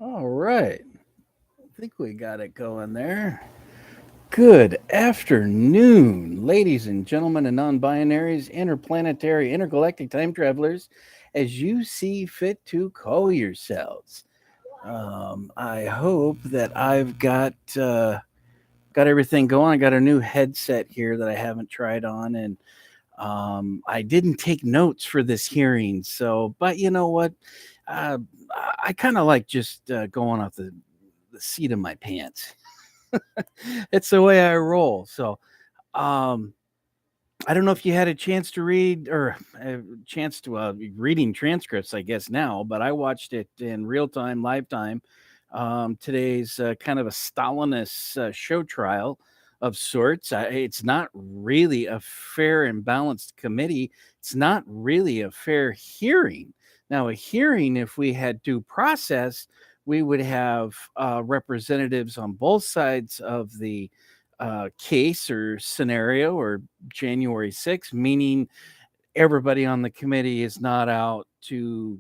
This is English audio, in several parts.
All right. I think we got it going there. Good afternoon, ladies and gentlemen and non binaries, interplanetary, intergalactic time travelers, as you see fit to call yourselves. I hope that I've got everything going. I got a new headset here that I haven't tried on, and I didn't take notes for this hearing. So, but you know what? Uh, I kind of like just going off the seat of my pants. It's the way I roll. So, um, I don't know if you had a chance to read or a chance to reading transcripts, I guess now, but I watched it in real time, live time. Today's kind of a Stalinist show trial of sorts. It's not really a fair and balanced committee. It's not really a fair hearing. Now, a hearing, if we had due process, we would have representatives on both sides of the case or scenario or January 6th, meaning everybody on the committee is not out to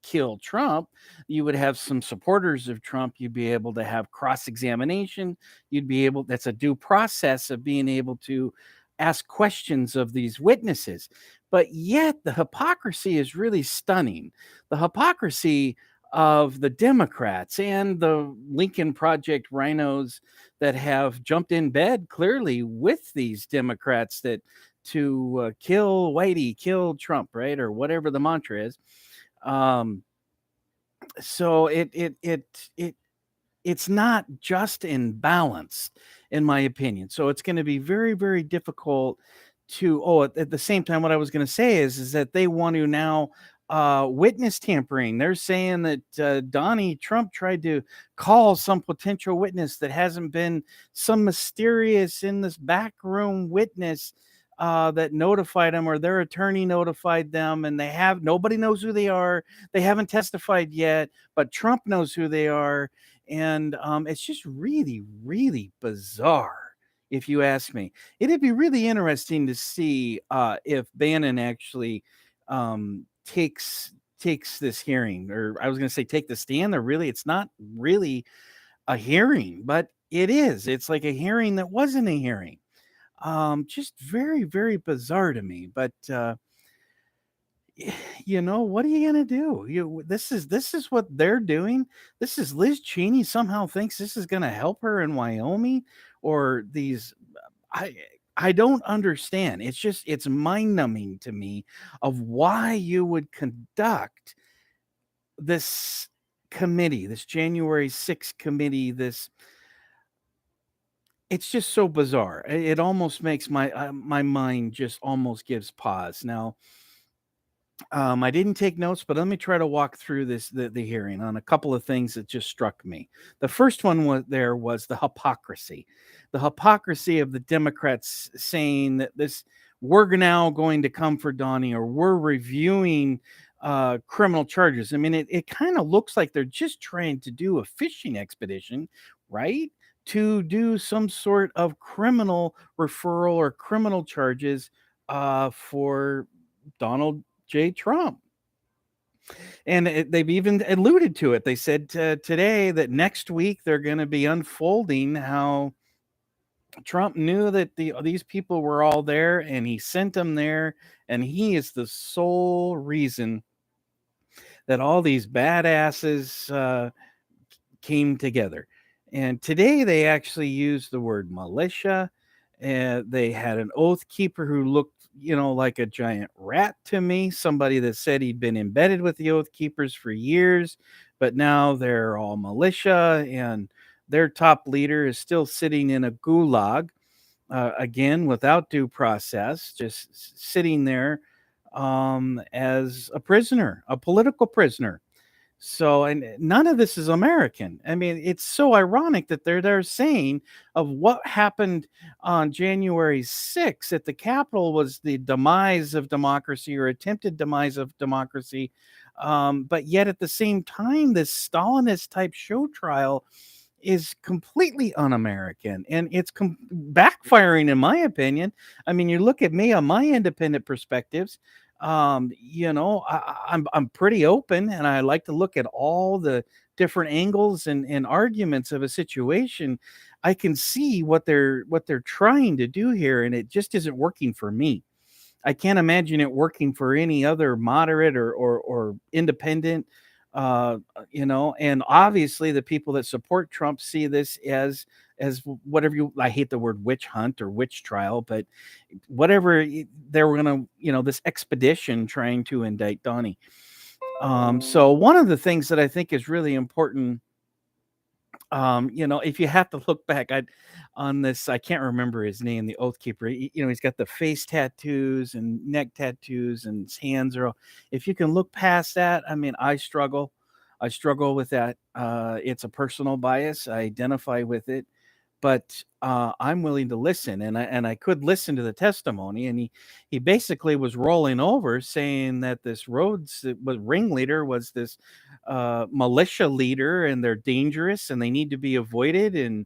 kill Trump. You would have some supporters of Trump. You'd be able to have cross examination. That's a due process of being able to ask questions of these witnesses. But yet the hypocrisy is really stunning. The hypocrisy of the Democrats and the Lincoln Project rhinos that have jumped in bed clearly with these Democrats that to kill Whitey, kill Trump, right? Or whatever the mantra is. Um, so it's not just and balanced, in my opinion. So it's going to be very, very difficult to. Oh, at the same time, what I was going to say is that they want to now witness tampering. They're saying that Donnie Trump tried to call some potential witness that hasn't been some mysterious in this back room witness that notified them or their attorney notified them, and nobody knows who they are. They haven't testified yet, but Trump knows who they are, and it's just really, really bizarre. If you ask me, it'd be really interesting to see if Bannon actually takes this hearing, or I was going to say take the stand. Or really, it's not really a hearing, but it is. It's like a hearing that wasn't a hearing. Just very, very bizarre to me. But what are you gonna do? This is what they're doing. This is Liz Cheney somehow thinks this is gonna help her in Wyoming, or these. I I don't understand. It's mind numbing to me of why you would conduct this committee, this January 6th committee. It's just so bizarre. It almost makes my mind just almost gives pause. Now, I didn't take notes, but let me try to walk through the hearing on a couple of things that just struck me. The first one was the hypocrisy of the Democrats saying that this we're now going to come for Donnie, or we're reviewing criminal charges. I mean, it kind of looks like they're just trying to do a fishing expedition, right? To do some sort of criminal referral or criminal charges for Donald J. Trump. And they've even alluded to it. They said today that next week they're going to be unfolding how Trump knew that these people were all there, and he sent them there, and he is the sole reason that all these badasses came together. And today they actually used the word militia. And they had an oath keeper who looked, like a giant rat to me. Somebody that said he'd been embedded with the oath keepers for years, but now they're all militia, and their top leader is still sitting in a gulag, again, without due process, just sitting there as a prisoner, a political prisoner. So, and none of this is American. I mean, it's so ironic that they're saying of what happened on January 6th at the Capitol was the demise of democracy, or attempted demise of democracy. But yet at the same time, this Stalinist type show trial is completely un-American, and it's backfiring, in my opinion. I mean, you look at me on my independent perspectives. I'm pretty open, and I like to look at all the different angles and arguments of a situation. I can see what they're trying to do here, and it just isn't working for me. I can't imagine it working for any other moderate or independent. And obviously the people that support Trump see this as whatever you I hate the word witch hunt or witch trial, but whatever they were gonna, this expedition trying to indict Donnie. So one of the things that I think is really important, if you have to look back on this, I can't remember his name, the Oath Keeper. He's got the face tattoos and neck tattoos, and his hands are all. If you can look past that, I mean, I struggle with that. It's a personal bias. I identify with it, but I'm willing to listen, and I could listen to the testimony, and he basically was rolling over, saying that this Rhodes was ringleader was this militia leader, and they're dangerous, and they need to be avoided and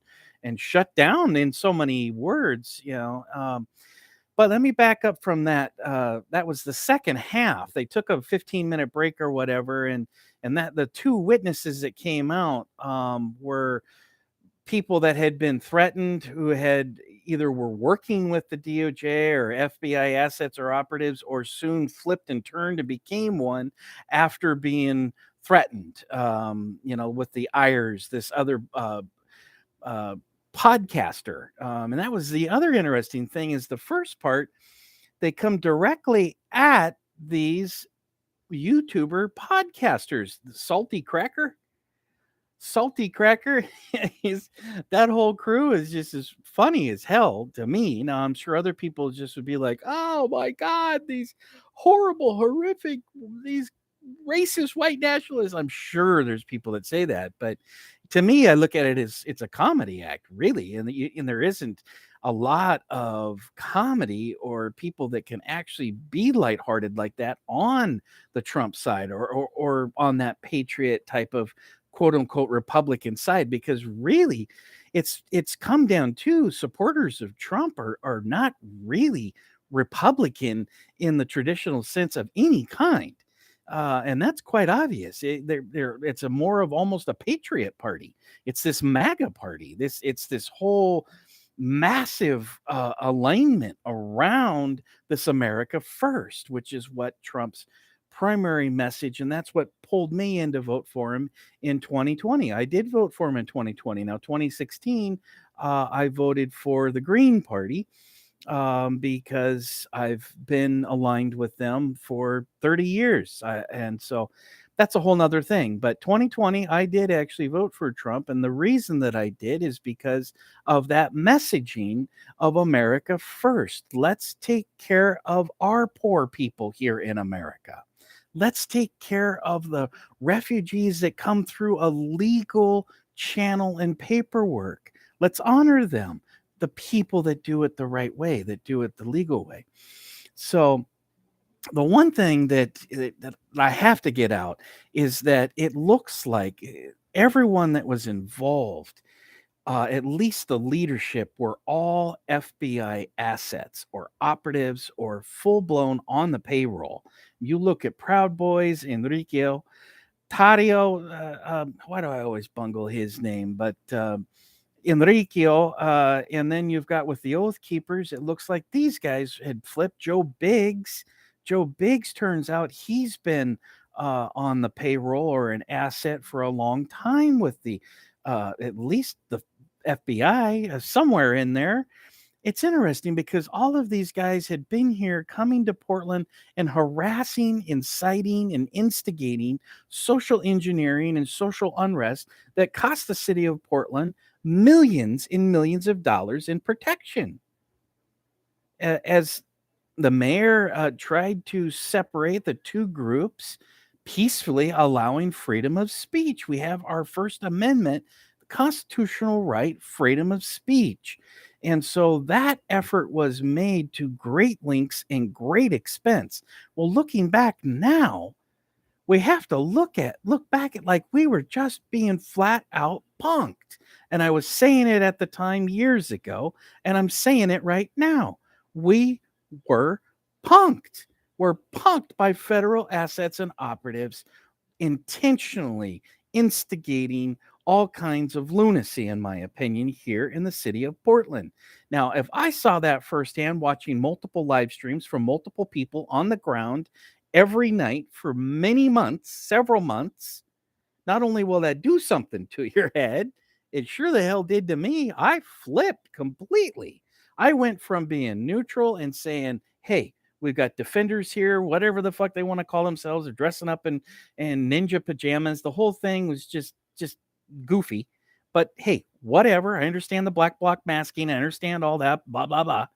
shut down in so many words. But let me back up from that. That was the second half. They took a 15-minute break or whatever, and that the two witnesses that came out were people that had been threatened, who had either were working with the DOJ or FBI assets or operatives, or soon flipped and turned and became one after being threatened. With the Ayers, this other uh, podcaster. And that was the other interesting thing, is the first part, they come directly at these YouTuber podcasters. Salty Cracker, he's that whole crew is just as funny as hell to me. Now, I'm sure other people just would be like, "Oh my God, these horrible, horrific, these racist white nationalists." I'm sure there's people that say that, but to me, I look at it as it's a comedy act, really, and there isn't a lot of comedy or people that can actually be lighthearted like that on the Trump side, or on that patriot type of quote unquote Republican side, because really it's come down to supporters of Trump are not really Republican in the traditional sense of any kind. And that's quite obvious. It's a more of almost a patriot party. It's this MAGA party. It's this whole massive alignment around this America first, which is what Trump's primary message, and that's what pulled me in to vote for him in 2020. I did vote for him in 2020. Now, 2016, I voted for the Green Party, because I've been aligned with them for 30 years. And so that's a whole nother thing. But 2020, I did actually vote for Trump. And the reason that I did is because of that messaging of America first. Let's take care of our poor people here in America. Let's take care of the refugees that come through a legal channel and paperwork. Let's honor them, the people that do it the right way, that do it the legal way. So the one thing that I have to get out is that it looks like everyone that was involved, at least the leadership, were all FBI assets or operatives or full blown on the payroll. You look at Proud Boys, Enrique, Tario, why do I always bungle his name? But Enriqueo, and then you've got with the Oath Keepers, it looks like these guys had flipped. Joe Biggs. Joe Biggs, turns out he's been on the payroll or an asset for a long time with the at least the FBI, somewhere in there. It's interesting because all of these guys had been here, coming to Portland and harassing, inciting, and instigating social engineering and social unrest that cost the city of Portland millions and millions of dollars in protection. As the mayor tried to separate the two groups, peacefully allowing freedom of speech. We have our First Amendment, constitutional right, freedom of speech. And so that effort was made to great lengths and great expense. Well, looking back now, we have to look back at like we were just being flat out punked. And I was saying it at the time years ago, and I'm saying it right now. We were punked. were punked by federal assets and operatives intentionally instigating all kinds of lunacy, in my opinion, here in the city of Portland. Now, if I saw that firsthand, watching multiple live streams from multiple people on the ground every night for many months, several months, not only will that do something to your head, it sure the hell did to me. I flipped completely. I went from being neutral and saying, hey, we've got defenders here, whatever the fuck they want to call themselves. They're dressing up in ninja pajamas. The whole thing was just goofy. But hey, whatever. I understand the black bloc masking. I understand all that, blah, blah, blah.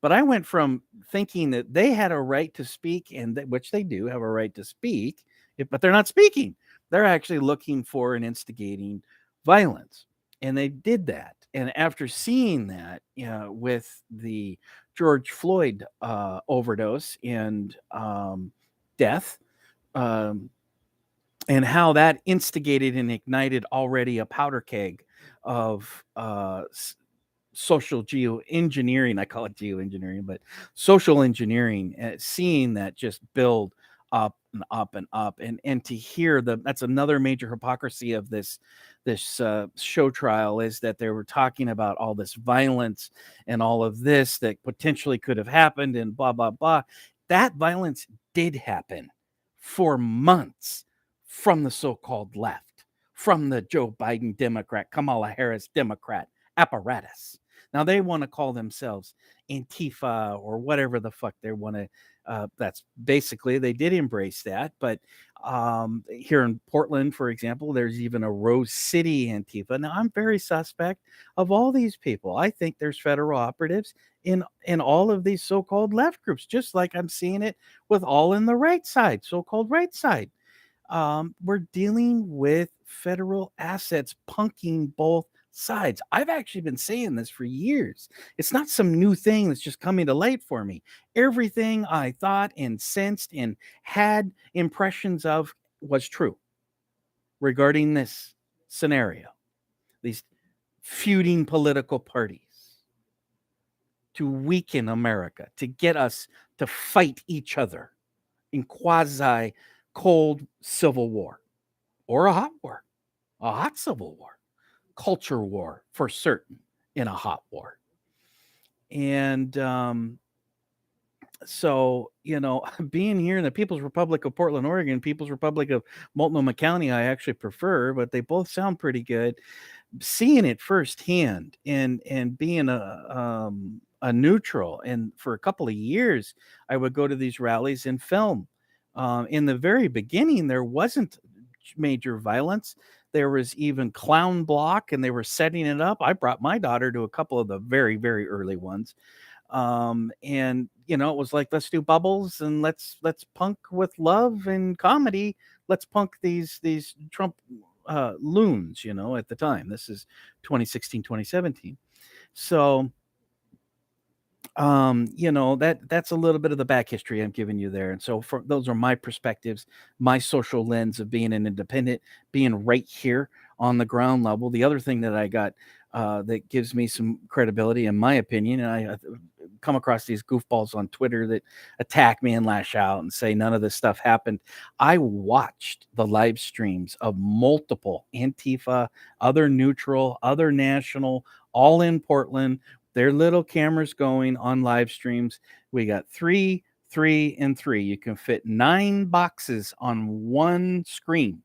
But I went from thinking that they had a right to speak, and which they do have a right to speak, but they're not speaking. They're actually looking for and instigating violence. And they did that. And after seeing that, with the George Floyd overdose and death, and how that instigated and ignited already a powder keg of social geoengineering. I call it geoengineering, but social engineering, seeing that just build up and up and up, and to hear that's another major hypocrisy of this show trial, is that they were talking about all this violence and all of this that potentially could have happened and blah blah blah. That violence did happen for months from the so-called left, from the Joe Biden Democrat, Kamala Harris Democrat apparatus. Now they want to call themselves Antifa or whatever the fuck they want to. That's basically, they did embrace that. But here in Portland, for example, there's even a Rose City Antifa. Now I'm very suspect of all these people. I think there's federal operatives in all of these so-called left groups, just like I'm seeing it with all in the right side, so-called right side. We're dealing with federal assets punking both sides. I've actually been saying this for years. It's not some new thing that's just coming to light for me. Everything I thought and sensed and had impressions of was true regarding this scenario. These feuding political parties to weaken America, to get us to fight each other in quasi cold civil war, or a hot civil war, culture war for certain, in a hot war. And so, being here in the People's Republic of Portland, Oregon, People's Republic of Multnomah County, I actually prefer, but they both sound pretty good. Seeing it firsthand and being a neutral, and for a couple of years, I would go to these rallies and film. In the very beginning, there wasn't major violence. There was even clown block, and they were setting it up. I brought my daughter to a couple of the very, very early ones. And it was like, let's do bubbles and let's punk with love and comedy. Let's punk these Trump loons, at the time. This is 2016, 2017. So that's a little bit of the back history I'm giving you there. And so those are my perspectives, my social lens of being an independent, being right here on the ground level. The other thing that I got that gives me some credibility, in my opinion, and I come across these goofballs on Twitter that attack me and lash out and say none of this stuff happened. I watched the live streams of multiple Antifa, other neutral, other national, all in Portland, their little cameras going on live streams. We got 3, 3, and 3. You can fit 9 boxes on one screen.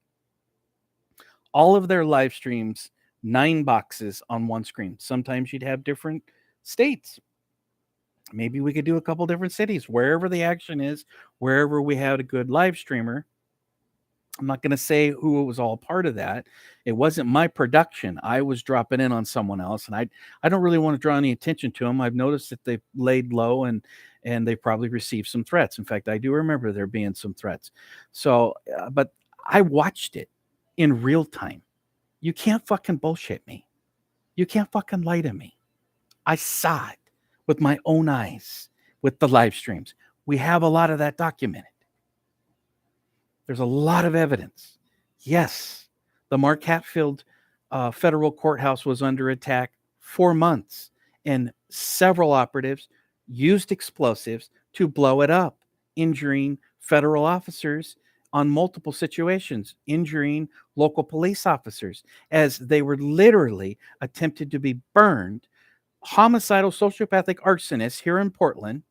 All of their live streams, 9 boxes on one screen. Sometimes you'd have different states. Maybe we could do a couple different cities, wherever the action is, wherever we had a good live streamer. I'm not going to say who was all part of that. It wasn't my production. I was dropping in on someone else, and I don't really want to draw any attention to them. I've noticed that they laid low and they probably received some threats. In fact, I do remember there being some threats. So, but I watched it in real time. You can't fucking bullshit me. You can't fucking lie to me. I saw it with my own eyes with the live streams. We have a lot of that documented. There's a lot of evidence. Yes, the Mark Hatfield federal courthouse was under attack for months, and several operatives used explosives to blow it up. injuring federal officers on multiple situations, injuring local police officers as they were literally attempted to be burned. Homicidal sociopathic arsonists here in Portland,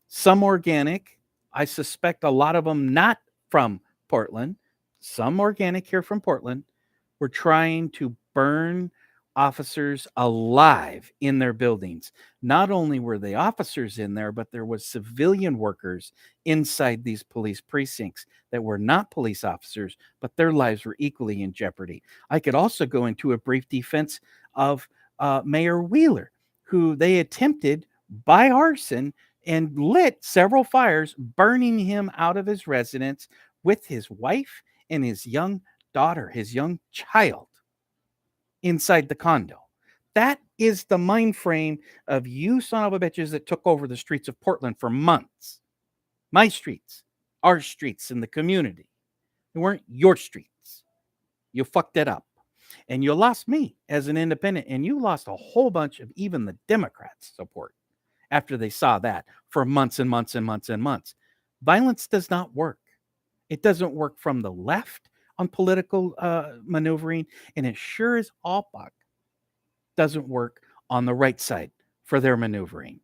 some organic. I suspect a lot of them not from Portland, some organic here from Portland, were trying to burn officers alive in their buildings. Not only were the officers in there, but there was civilian workers inside these police precincts that were not police officers, but their lives were equally in jeopardy. I could also go into a brief defense of Mayor Wheeler, who they attempted by arson and lit several fires, burning him out of his residence with his wife and his young daughter, his young child, inside the condo. That is the mind frame of you son of a bitches that took over the streets of Portland for months. My streets, our streets in the community. They weren't your streets. You fucked it up. And you lost me as an independent, and you lost a whole bunch of even the Democrats' support after they saw that for months and months and months and months. Violence does not work. It doesn't work from the left on political maneuvering, and it sure as all fuck doesn't work on the right side for their maneuvering.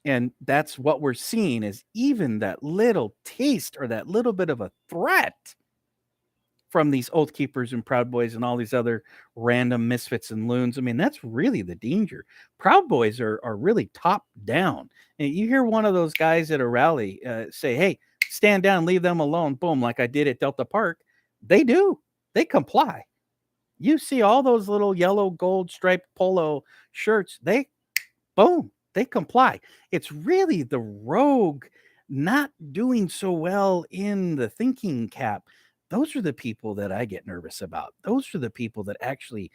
And that's what we're seeing is even that little taste or that little bit of a threat from these Oath Keepers and Proud Boys and all these other random misfits and loons. I mean, that's really the danger. Proud Boys are really top down. And you hear one of those guys at a rally say, hey, stand down, leave them alone. Boom, like I did at Delta Park. They do. They comply. You see all those little yellow gold striped polo shirts. They comply. It's really the rogue not doing so well in the thinking cap. Those are the people that I get nervous about. Those are the people that actually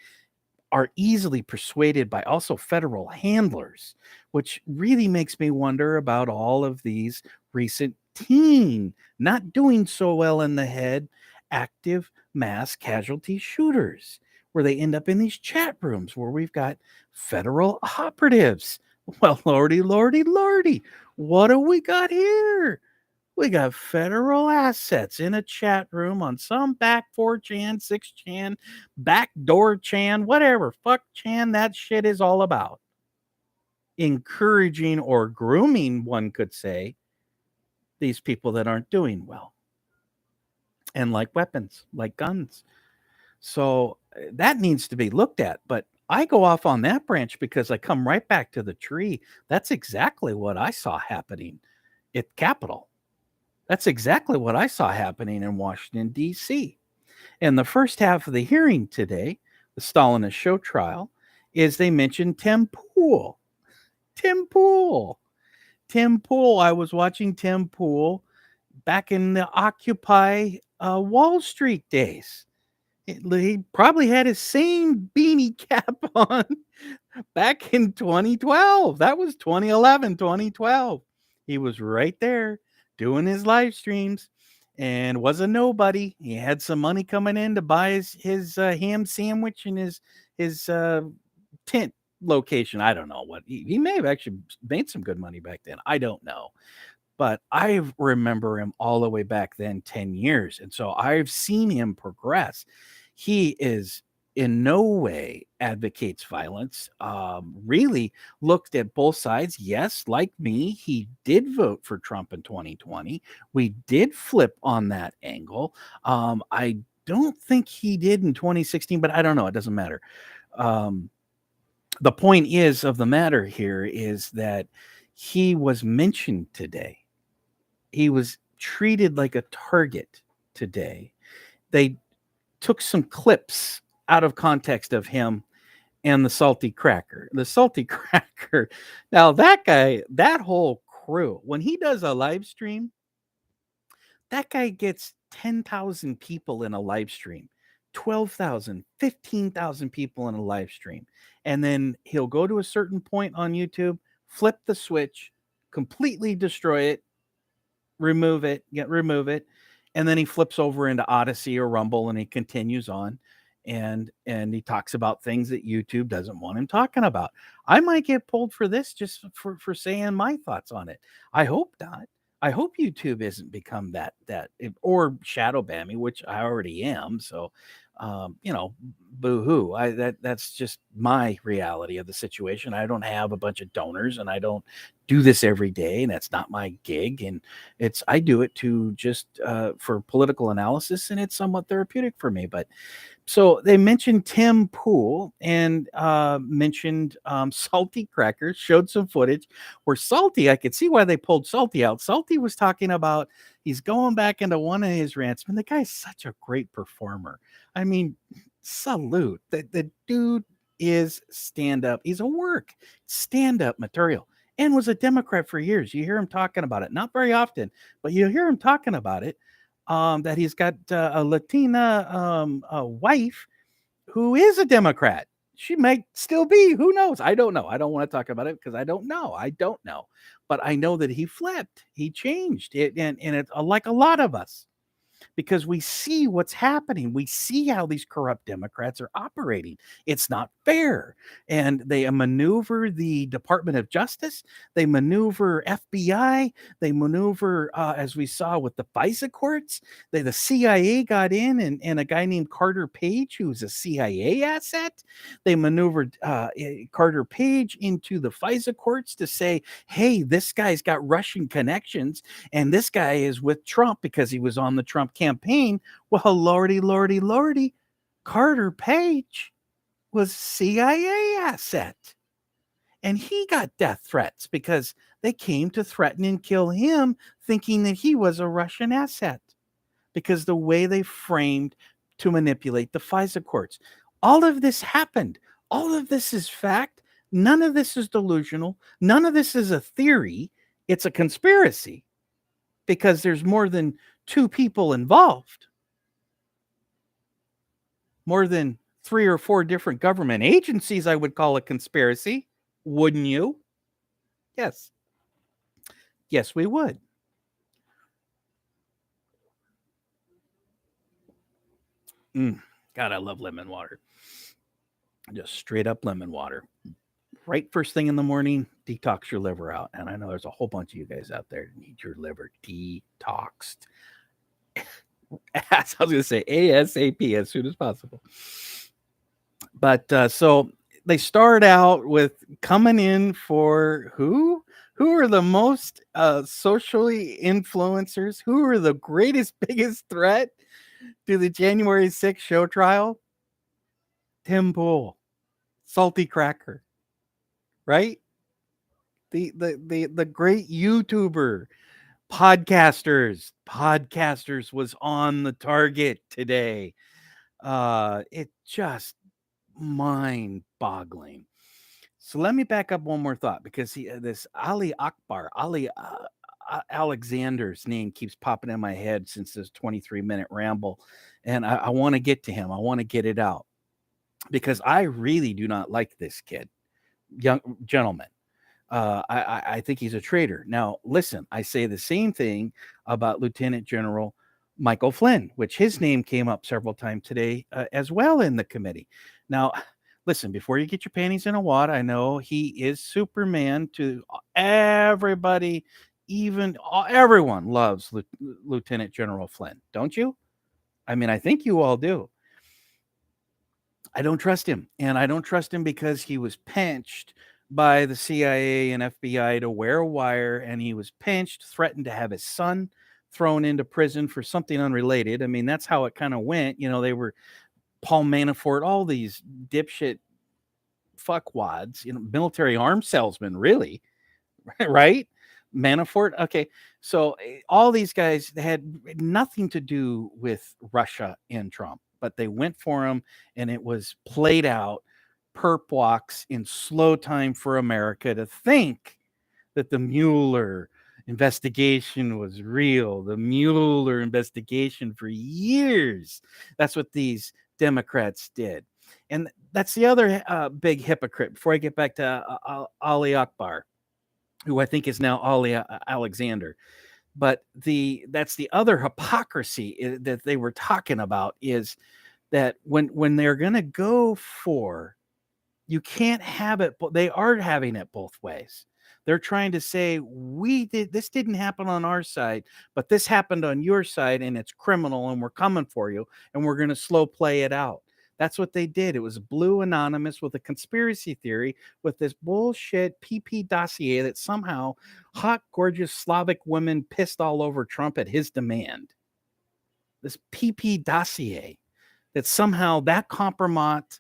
are easily persuaded by also federal handlers, which really makes me wonder about all of these recent teen not doing so well in the head active mass casualty shooters, where they end up in these chat rooms where we've got federal operatives. Well, lordy, lordy, lordy, what do we got here? We got federal assets in a chat room on some back 4chan, 6chan, backdoor chan, whatever fuck chan that shit is all about. Encouraging or grooming, one could say, these people that aren't doing well. And like weapons, like guns. So that needs to be looked at. But I go off on that branch because I come right back to the tree. That's exactly what I saw happening at Capitol. That's exactly what I saw happening in Washington, D.C. And the first half of the hearing today, the Stalinist show trial, is they mentioned Tim Pool. Tim Pool. Tim Pool. I was watching Tim Pool back in the Occupy Wall Street days. He probably had his same beanie cap on back in 2012. That was 2011, 2012. He was right there doing his live streams and was a nobody. He had some money coming in to buy his ham sandwich and his tent location. I don't know what he may have actually made some good money back then. I don't know. But I remember him all the way back then, 10 years. And so I've seen him progress. He is in no way advocates violence, really looked at both sides. Yes, like me, he did vote for Trump in 2020. We did flip on that angle. I don't think he did in 2016, but I don't know. It doesn't matter. The point is of the matter here is that he was mentioned today. He was treated like a target today. They took some clips out of context of him and the salty cracker. The salty cracker. Now, that guy, that whole crew, when he does a live stream, that guy gets 10,000 people in a live stream, 12,000, 15,000 people in a live stream. And then he'll go to a certain point on YouTube, flip the switch, completely destroy it, remove it, and then he flips over into Odyssey or Rumble and he continues on and he talks about things that YouTube doesn't want him talking about. I might get pulled for this just for saying my thoughts on it. I hope not. I hope YouTube isn't become or shadow ban me, which I already am. So, boo hoo. That's just my reality of the situation. I don't have a bunch of donors, and I don't do this every day, and that's not my gig. And I do it to just for political analysis, and it's somewhat therapeutic for me. But so they mentioned Tim Pool and mentioned Salty Crackers, showed some footage where Salty, I could see why they pulled Salty out. Salty was talking about he's going back into one of his rants. Man, the guy's such a great performer. I mean, salute. The dude is stand up. He's a stand up material and was a Democrat for years. You hear him talking about it, not very often, but you hear him talking about it. That he's got a Latina wife who is a Democrat. She might still be. Who knows? I don't know. I don't want to talk about it because I don't know. I don't know. But I know that he flipped. He changed it. And it's like a lot of us, because we see what's happening. We see how these corrupt Democrats are operating. It's not fair. And they maneuver the Department of Justice. They maneuver FBI. They maneuver, as we saw with the FISA courts. The CIA got in, and a guy named Carter Page, who's a CIA asset. They maneuvered Carter Page into the FISA courts to say, hey, this guy's got Russian connections, and this guy is with Trump because he was on the Trump campaign. Well, lordy, Carter Page was CIA asset, and he got death threats because they came to threaten and kill him, thinking that he was a Russian asset, because the way they framed to manipulate the FISA courts. All of this happened. All of this is fact. None of this is delusional. None of this is a theory. It's a conspiracy, because there's more than two people involved, more than 3 or 4 different government agencies. I would call a conspiracy. Wouldn't you? Yes. Yes, we would. God, I love lemon water. Just straight up lemon water. Right first thing in the morning, detox your liver out. And I know there's a whole bunch of you guys out there that need your liver detoxed. I was going to say ASAP, as soon as possible. But so they start out with coming in for who? Who are the most socially influencers? Who are the greatest, biggest threat to the January 6th show trial? Tim Pool, Salty Cracker, right? The great YouTuber, podcasters was on the target today. It just mind-boggling. So let me back up one more thought, because this Ali Alexander's name keeps popping in my head since this 23-minute ramble, and I want to get to him. I want to get it out, because I really do not like this kid, young gentleman. I think he's a traitor. Now, listen, I say the same thing about Lieutenant General Michael Flynn, which his name came up several times today as well in the committee. Now, listen, before you get your panties in a wad, I know he is Superman to everybody. Even everyone loves Lieutenant General Flynn, don't you? I mean, I think you all do. I don't trust him. And I don't trust him because he was pinched by the CIA and FBI to wear a wire, and he was pinched, threatened to have his son thrown into prison for something unrelated. I mean, that's how it kind of went. You know, they were Paul Manafort, all these dipshit fuckwads, you know, military arms salesmen, really, right? Manafort. Okay. So all these guys had nothing to do with Russia and Trump, but they went for him, and it was played out, perp walks in slow time for America to think that the Mueller investigation was real. The Mueller investigation for years. That's what these Democrats did. And that's the other big hypocrite. Before I get back to Ali Akbar, who I think is now Ali Alexander. But that's the other hypocrisy that they were talking about, is that when they're going to go for, you can't have it, but they are having it both ways. They're trying to say, this didn't happen on our side, but this happened on your side, and it's criminal, and we're coming for you, and we're going to slow play it out. That's what they did. It was Blue Anonymous with a conspiracy theory with this bullshit PP dossier that somehow hot, gorgeous Slavic women pissed all over Trump at his demand. This PP dossier that somehow that compromise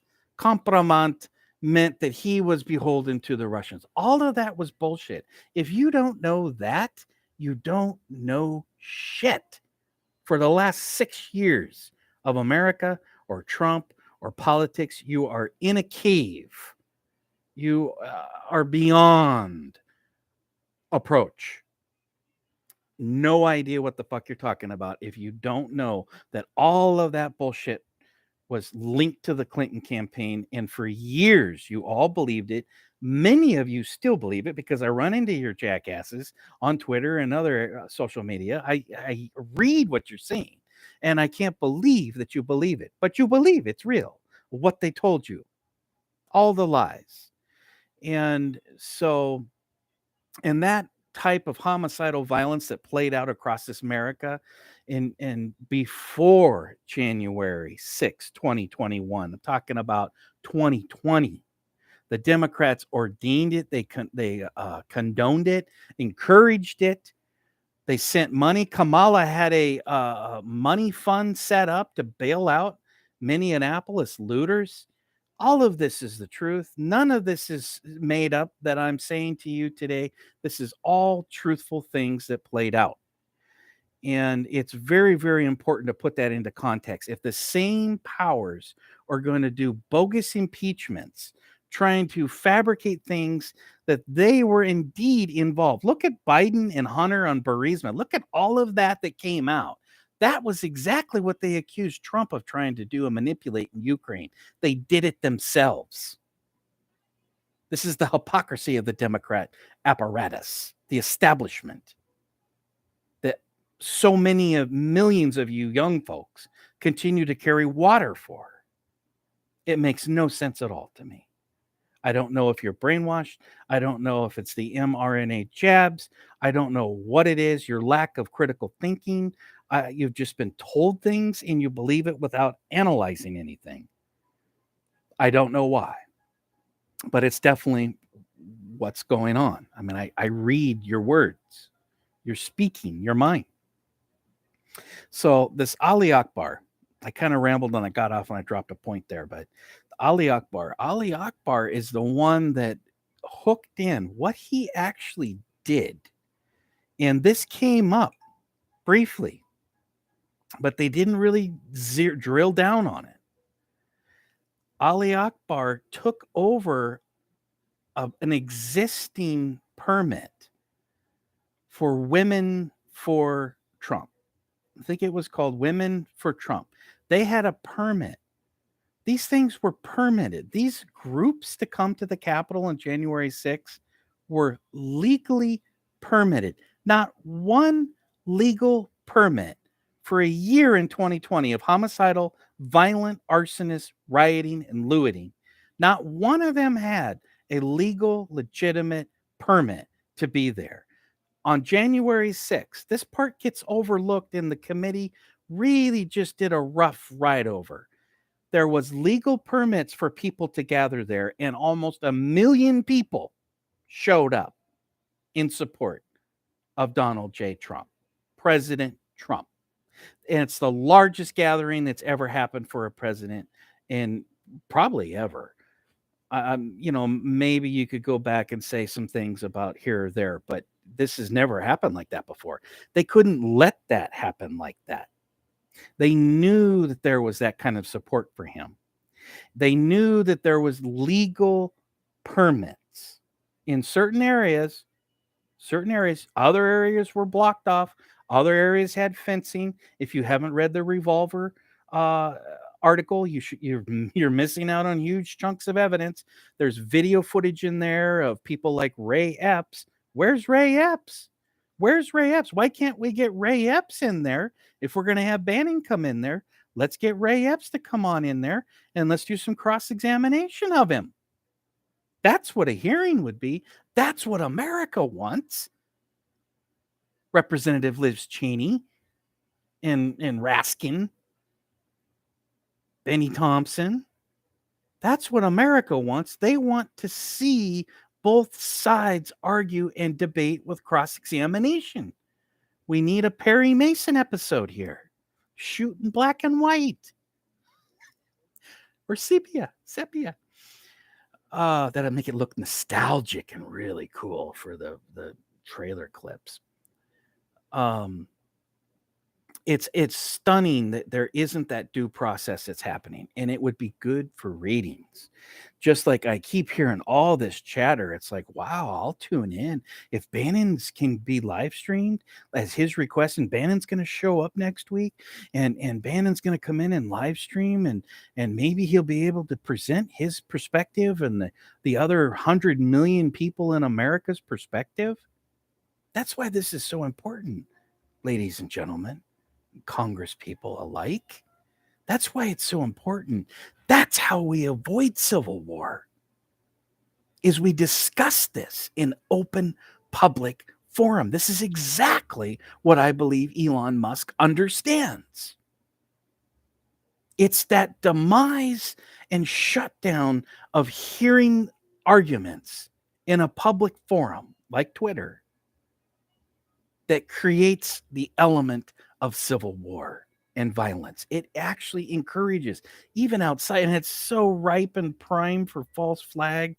meant that he was beholden to the Russians. All of that was bullshit. If you don't know that, you don't know shit. For the last 6 years of America or Trump or politics, you are in a cave. You are beyond approach. No idea what the fuck you're talking about if you don't know that all of that bullshit was linked to the Clinton campaign. And for years, you all believed it. Many of you still believe it because I run into your jackasses on Twitter and other social media. I read what you're saying, and I can't believe that you believe it. But you believe it's real, what they told you, all the lies. And so, and that type of homicidal violence that played out across this America and before January 6th, 2021, I'm talking about 2020. The Democrats ordained it. They condoned it, encouraged it. They sent money. Kamala had a money fund set up to bail out Minneapolis looters. All of this is the truth. None of this is made up that I'm saying to you today. This is all truthful things that played out. And it's very, very important to put that into context. If the same powers are going to do bogus impeachments, trying to fabricate things that they were indeed involved. Look at Biden and Hunter on Burisma. Look at all of that came out. That was exactly what they accused Trump of trying to do and manipulate in Ukraine. They did it themselves. This is the hypocrisy of the Democrat apparatus, the establishment, that so many of millions of you young folks continue to carry water for. It makes no sense at all to me. I don't know if you're brainwashed. I don't know if it's the mRNA jabs. I don't know what it is, your lack of critical thinking. You've just been told things and you believe it without analyzing anything. I don't know why, but it's definitely what's going on. I mean, I read your words. You're speaking your mind. So this Ali Akbar, I kind of rambled and I got off and I dropped a point there, but Ali Akbar is the one that hooked in what he actually did. And this came up briefly, but they didn't really drill down on it. Ali Akbar took over an existing permit for Women for Trump. I think it was called Women for Trump. They had a permit. These things were permitted. These groups to come to the Capitol on January 6th were legally permitted. Not one legal permit for a year in 2020 of homicidal, violent, arsonist, rioting, and looting. Not one of them had a legal, legitimate permit to be there. On January 6th, this part gets overlooked and the committee really just did a rough ride over. There was legal permits for people to gather there, and almost 1 million people showed up in support of Donald J. Trump, President Trump. And it's the largest gathering that's ever happened for a president, and probably ever. Maybe you could go back and say some things about here or there, but this has never happened like that before. They couldn't let that happen like that. They knew that there was that kind of support for him. They knew that there was legal permits in certain areas. Other areas were blocked off. Other areas had fencing. If you haven't read the Revolver article, you're missing out on huge chunks of evidence. There's video footage in there of people like Ray Epps. Where's Ray Epps? Where's Ray Epps? Why can't we get Ray Epps in there? If we're going to have Bannon come in there, let's get Ray Epps to come on in there and let's do some cross-examination of him. That's what a hearing would be. That's what America wants. Representative Liz Cheney and Raskin, Benny Thompson. That's what America wants. They want to see both sides argue and debate with cross-examination. We need a Perry Mason episode here. Shoot in black and white. Or sepia. That'll make it look nostalgic and really cool for the trailer clips. It's stunning that there isn't that due process that's happening, and it would be good for ratings. Just like I keep hearing all this chatter, it's like, wow, I'll tune in. If Bannon's can be live streamed as his request, and Bannon's going to show up next week, and Bannon's going to come in and live stream, and maybe he'll be able to present his perspective and the other 100 million people in America's perspective. That's why this is so important, ladies and gentlemen, Congress people alike. That's why it's so important. That's how we avoid civil war, is we discuss this in open public forum. This is exactly what I believe Elon Musk understands. It's that demise and shutdown of hearing arguments in a public forum like Twitter that creates the element of civil war and violence. It actually encourages, even outside, and it's so ripe and prime for false flag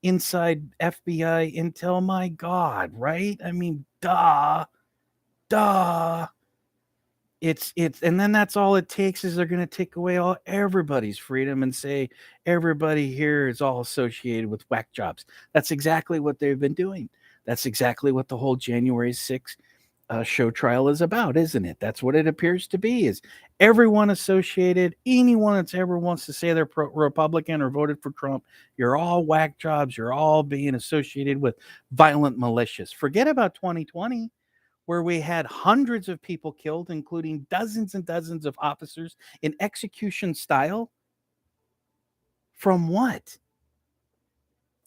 inside FBI intel. My God, right? I mean, duh. It's and then that's all it takes is they're going to take away everybody's freedom and say everybody here is all associated with whack jobs. That's exactly what they've been doing. That's exactly what the whole January 6th show trial is about, isn't it? That's what it appears to be, is everyone associated, anyone that's ever wants to say they're Republican or voted for Trump, you're all whack jobs, you're all being associated with violent militias. Forget about 2020, where we had hundreds of people killed, including dozens and dozens of officers in execution style. From what?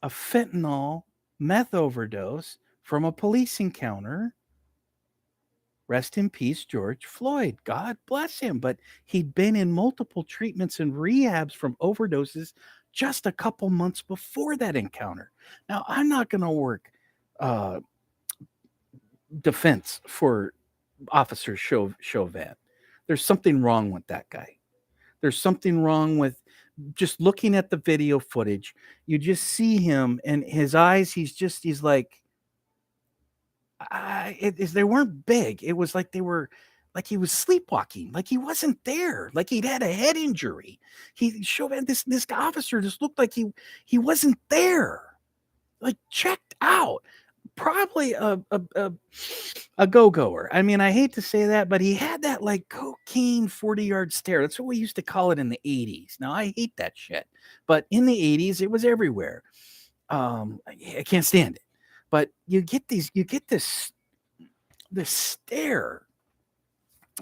A fentanyl meth overdose from a police encounter. Rest in peace, George Floyd. God bless him. But he'd been in multiple treatments and rehabs from overdoses just a couple months before that encounter. Now, I'm not going to work defense for Officer Chauvin. There's something wrong with that guy. There's something wrong with just looking at the video footage. You just see him and his eyes, he's like, they weren't big. It was like they were, like he was sleepwalking, like he wasn't there, like he'd had a head injury. He showed this officer just looked like he wasn't there, like checked out. Probably a go-goer. I mean, I hate to say that, but he had that like cocaine 40-yard stare. That's what we used to call it in the 80s. Now I hate that shit, but in the 80s it was everywhere. I can't stand it. But you get this stare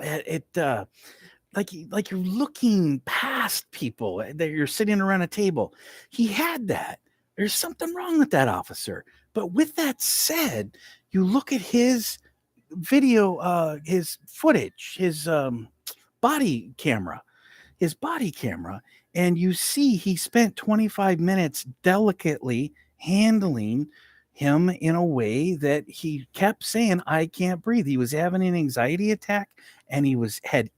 at it, like you're looking past people that you're sitting around a table. He had that. There's something wrong with that officer. But with that said, you look at his video, his footage, his body camera, and you see he spent 25 minutes delicately handling him in a way that he kept saying, I can't breathe. He was having an anxiety attack, and he had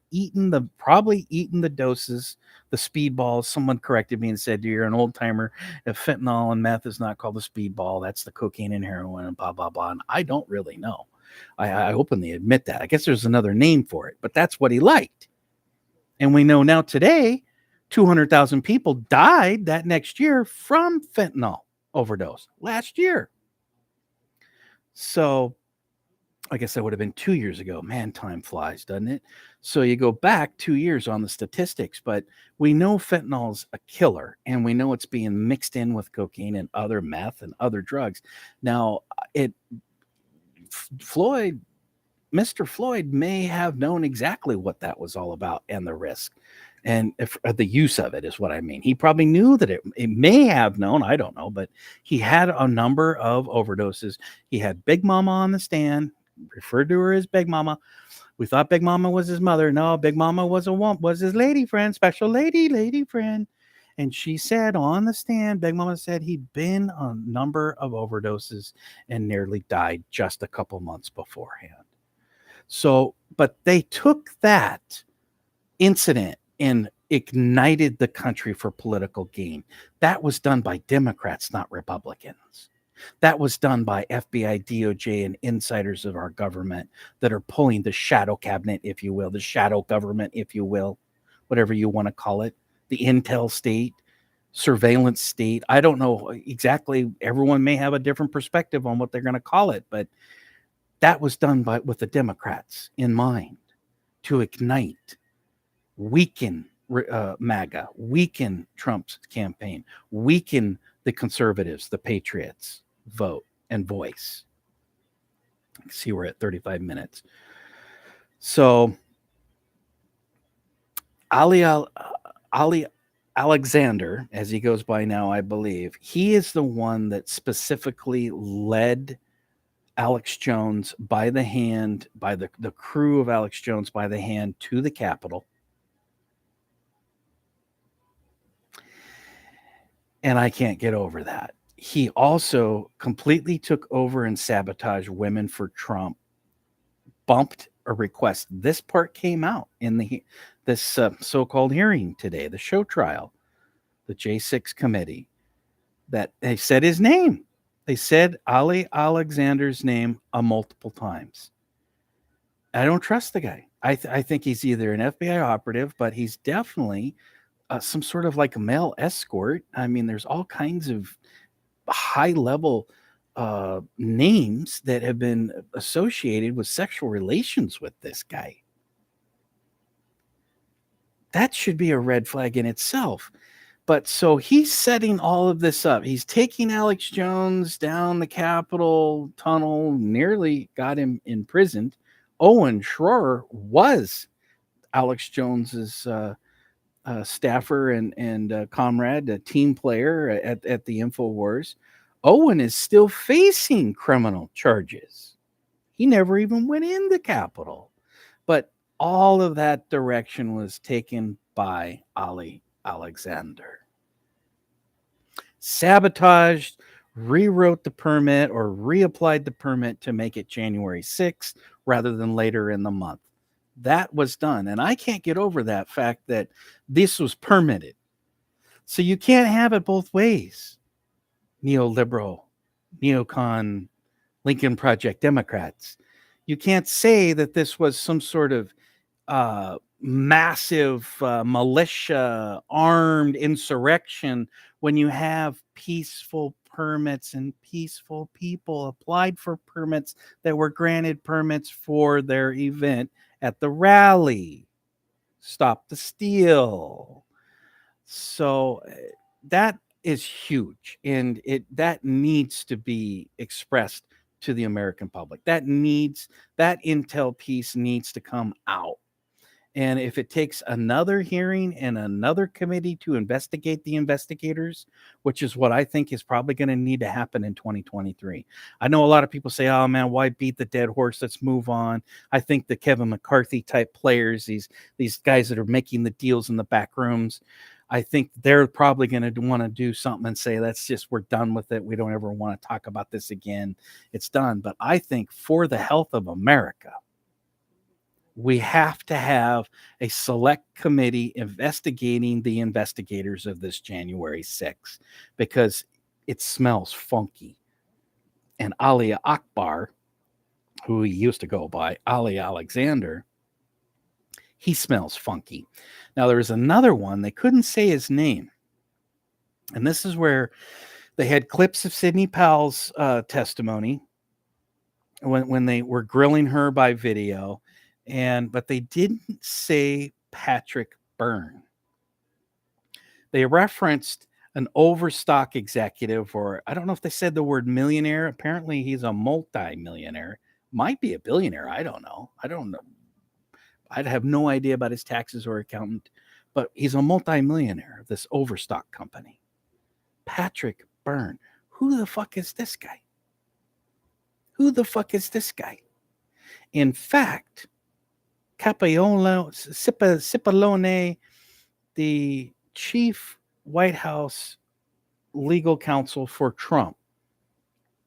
probably eaten the doses, the speedballs. Someone corrected me and said, you're an old timer. If fentanyl and meth is not called a speedball, that's the cocaine and heroin and blah, blah, blah. And I don't really know. I openly admit that. I guess there's another name for it, but that's what he liked. And we know now today, 200,000 people died that next year from fentanyl overdose last year. So I guess that would have been 2 years ago. Man, time flies, doesn't it? So you go back 2 years on the statistics, but we know fentanyl's a killer, and we know it's being mixed in with cocaine and other meth and other drugs. Now, Mr. Floyd may have known exactly what that was all about and the risk. And the use of it is what I mean. He probably knew that it may have known, I don't know, but he had a number of overdoses. He had Big Mama on the stand, referred to her as Big Mama. We thought Big Mama was his mother. No, Big Mama was his lady friend, special lady friend. And she said on the stand, Big Mama said he'd been on a number of overdoses and nearly died just a couple months beforehand. So, but they took that incident and ignited the country for political gain. That was done by Democrats, not Republicans. That was done by FBI, DOJ, and insiders of our government that are pulling the shadow cabinet, if you will, the shadow government, if you will, whatever you want to call it, the intel state, surveillance state. I don't know exactly. Everyone may have a different perspective on what they're going to call it, but that was done with the Democrats in mind to ignite, weaken MAGA, weaken Trump's campaign, weaken the conservatives, the patriots vote and voice. See, we're at 35 minutes. So Ali Alexander, as he goes by now, I believe, he is the one that specifically led Alex Jones by the hand, by the crew of Alex Jones by the hand to the Capitol. And I can't get over that. He also completely took over and sabotaged Women for Trump, bumped a request. This part came out in this so-called hearing today, the show trial, the Jan.6th committee, that they said his name. They said Ali Alexander's name multiple times. I don't trust the guy. I think he's either an FBI operative, but he's definitely some sort of like a male escort. I mean, there's all kinds of high-level names that have been associated with sexual relations with this guy. That should be a red flag in itself. But so he's setting all of this up. He's taking Alex Jones down the Capitol tunnel, nearly got him imprisoned. Owen Schroer was Alex Jones's staffer and comrade, a team player at the InfoWars. Owen is still facing criminal charges. He never even went in the Capitol. But all of that direction was taken by Ali Alexander. Sabotaged, rewrote the permit or reapplied the permit to make it January 6th rather than later in the month. That was done. And I can't get over that fact that this was permitted. So you can't have it both ways. Neoliberal, neocon, Lincoln Project Democrats. You can't say that this was some sort of massive militia, armed insurrection when you have peaceful permits and peaceful people applied for permits that were granted permits for their event at the rally. Stop the steal. So that is huge, and that needs to be expressed to the American public. That intel piece needs to come out. And if it takes another hearing and another committee to investigate the investigators, which is what I think is probably going to need to happen in 2023. I know a lot of people say, oh man, why beat the dead horse? Let's move on. I think the Kevin McCarthy type players, these guys that are making the deals in the back rooms, I think they're probably going to want to do something and say, we're done with it. We don't ever want to talk about this again. It's done. But I think for the health of America, we have to have a select committee investigating the investigators of this January 6th because it smells funky. And Ali Akbar, who he used to go by, Ali Alexander, he smells funky. Now, there was another one. They couldn't say his name. And this is where they had clips of Sidney Powell's testimony when they were grilling her by video. But they didn't say Patrick Byrne. They referenced an overstock executive, or I don't know if they said the word millionaire. Apparently he's a multi-millionaire, might be a billionaire. I don't know. I'd have no idea about his taxes or accountant, but he's a multimillionaire of this overstock company. Patrick Byrne. Who the fuck is this guy? Who the fuck is this guy? In fact, Cipollone, the chief White House legal counsel for Trump,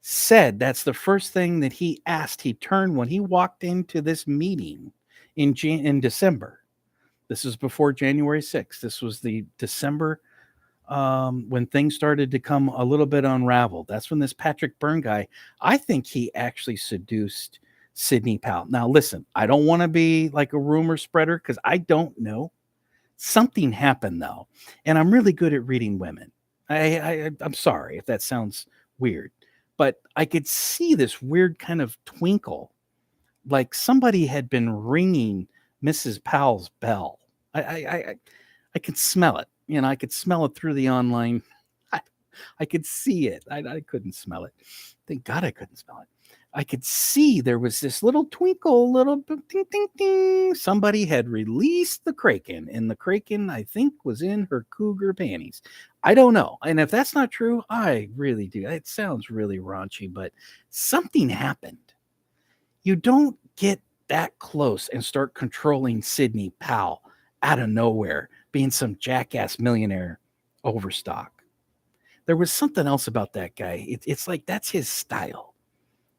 said that's the first thing that he asked. He turned when he walked into this meeting in December. This is before January 6th. This was the December when things started to come a little bit unraveled. That's when this Patrick Byrne guy, I think he actually seduced Sidney Powell. Now, listen, I don't want to be like a rumor spreader because I don't know. Something happened, though, and I'm really good at reading women. I'm sorry if that sounds weird, but I could see this weird kind of twinkle, like somebody had been ringing Mrs. Powell's bell. I could smell it. I could smell it through the online. I could see it. I couldn't smell it. Thank God I couldn't smell it. I could see there was this little twinkle, little ding, ding, ding. Somebody had released the Kraken, and the Kraken, I think, was in her cougar panties. I don't know. And if that's not true, I really do. It sounds really raunchy, but something happened. You don't get that close and start controlling Sidney Powell out of nowhere, being some jackass millionaire overstock. There was something else about that guy. It's like that's his style.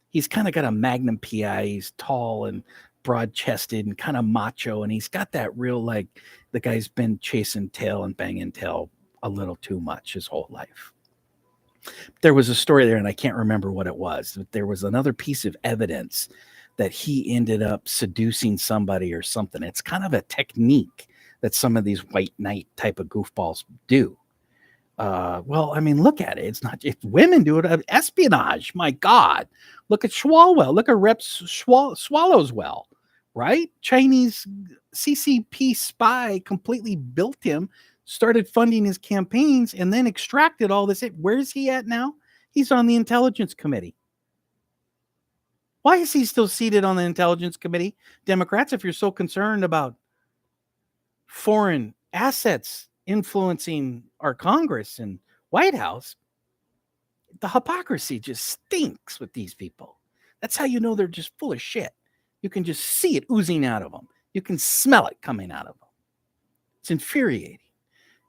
He's kind of got a Magnum PI. He's tall and broad-chested and kind of macho, and he's got that real, like, the guy's been chasing tail and banging tail a little too much his whole life. There was a story there, and I can't remember what it was. There was another piece of evidence that he ended up seducing somebody or something. It's kind of a technique that some of these white knight type of goofballs do. Well, I mean, look at it. It's not if women do it. Espionage. My God. Look at Swalwell. Look at Rep Swallowswell, right? Chinese CCP spy completely built him, started funding his campaigns, and then extracted all this. Where's he at now? He's on the Intelligence Committee. Why is he still seated on the Intelligence Committee? Democrats, if you're so concerned about foreign assets influencing our Congress and White House, the hypocrisy just stinks with these people. That's how you know they're just full of shit. You can just see it oozing out of them. You can smell it coming out of them. It's infuriating.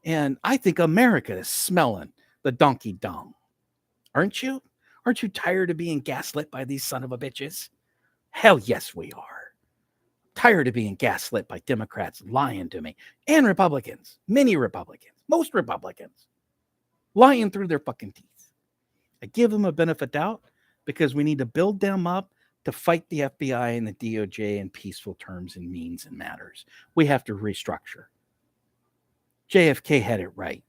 And I think America is smelling the donkey dung. Aren't you? Aren't you tired of being gaslit by these son of a bitches? Hell yes, we are. Tired of being gaslit by Democrats lying to me and Republicans, many Republicans, most Republicans, lying through their fucking teeth. I give them a benefit of doubt because we need to build them up to fight the FBI and the DOJ in peaceful terms and means and matters. We have to restructure. JFK had it right.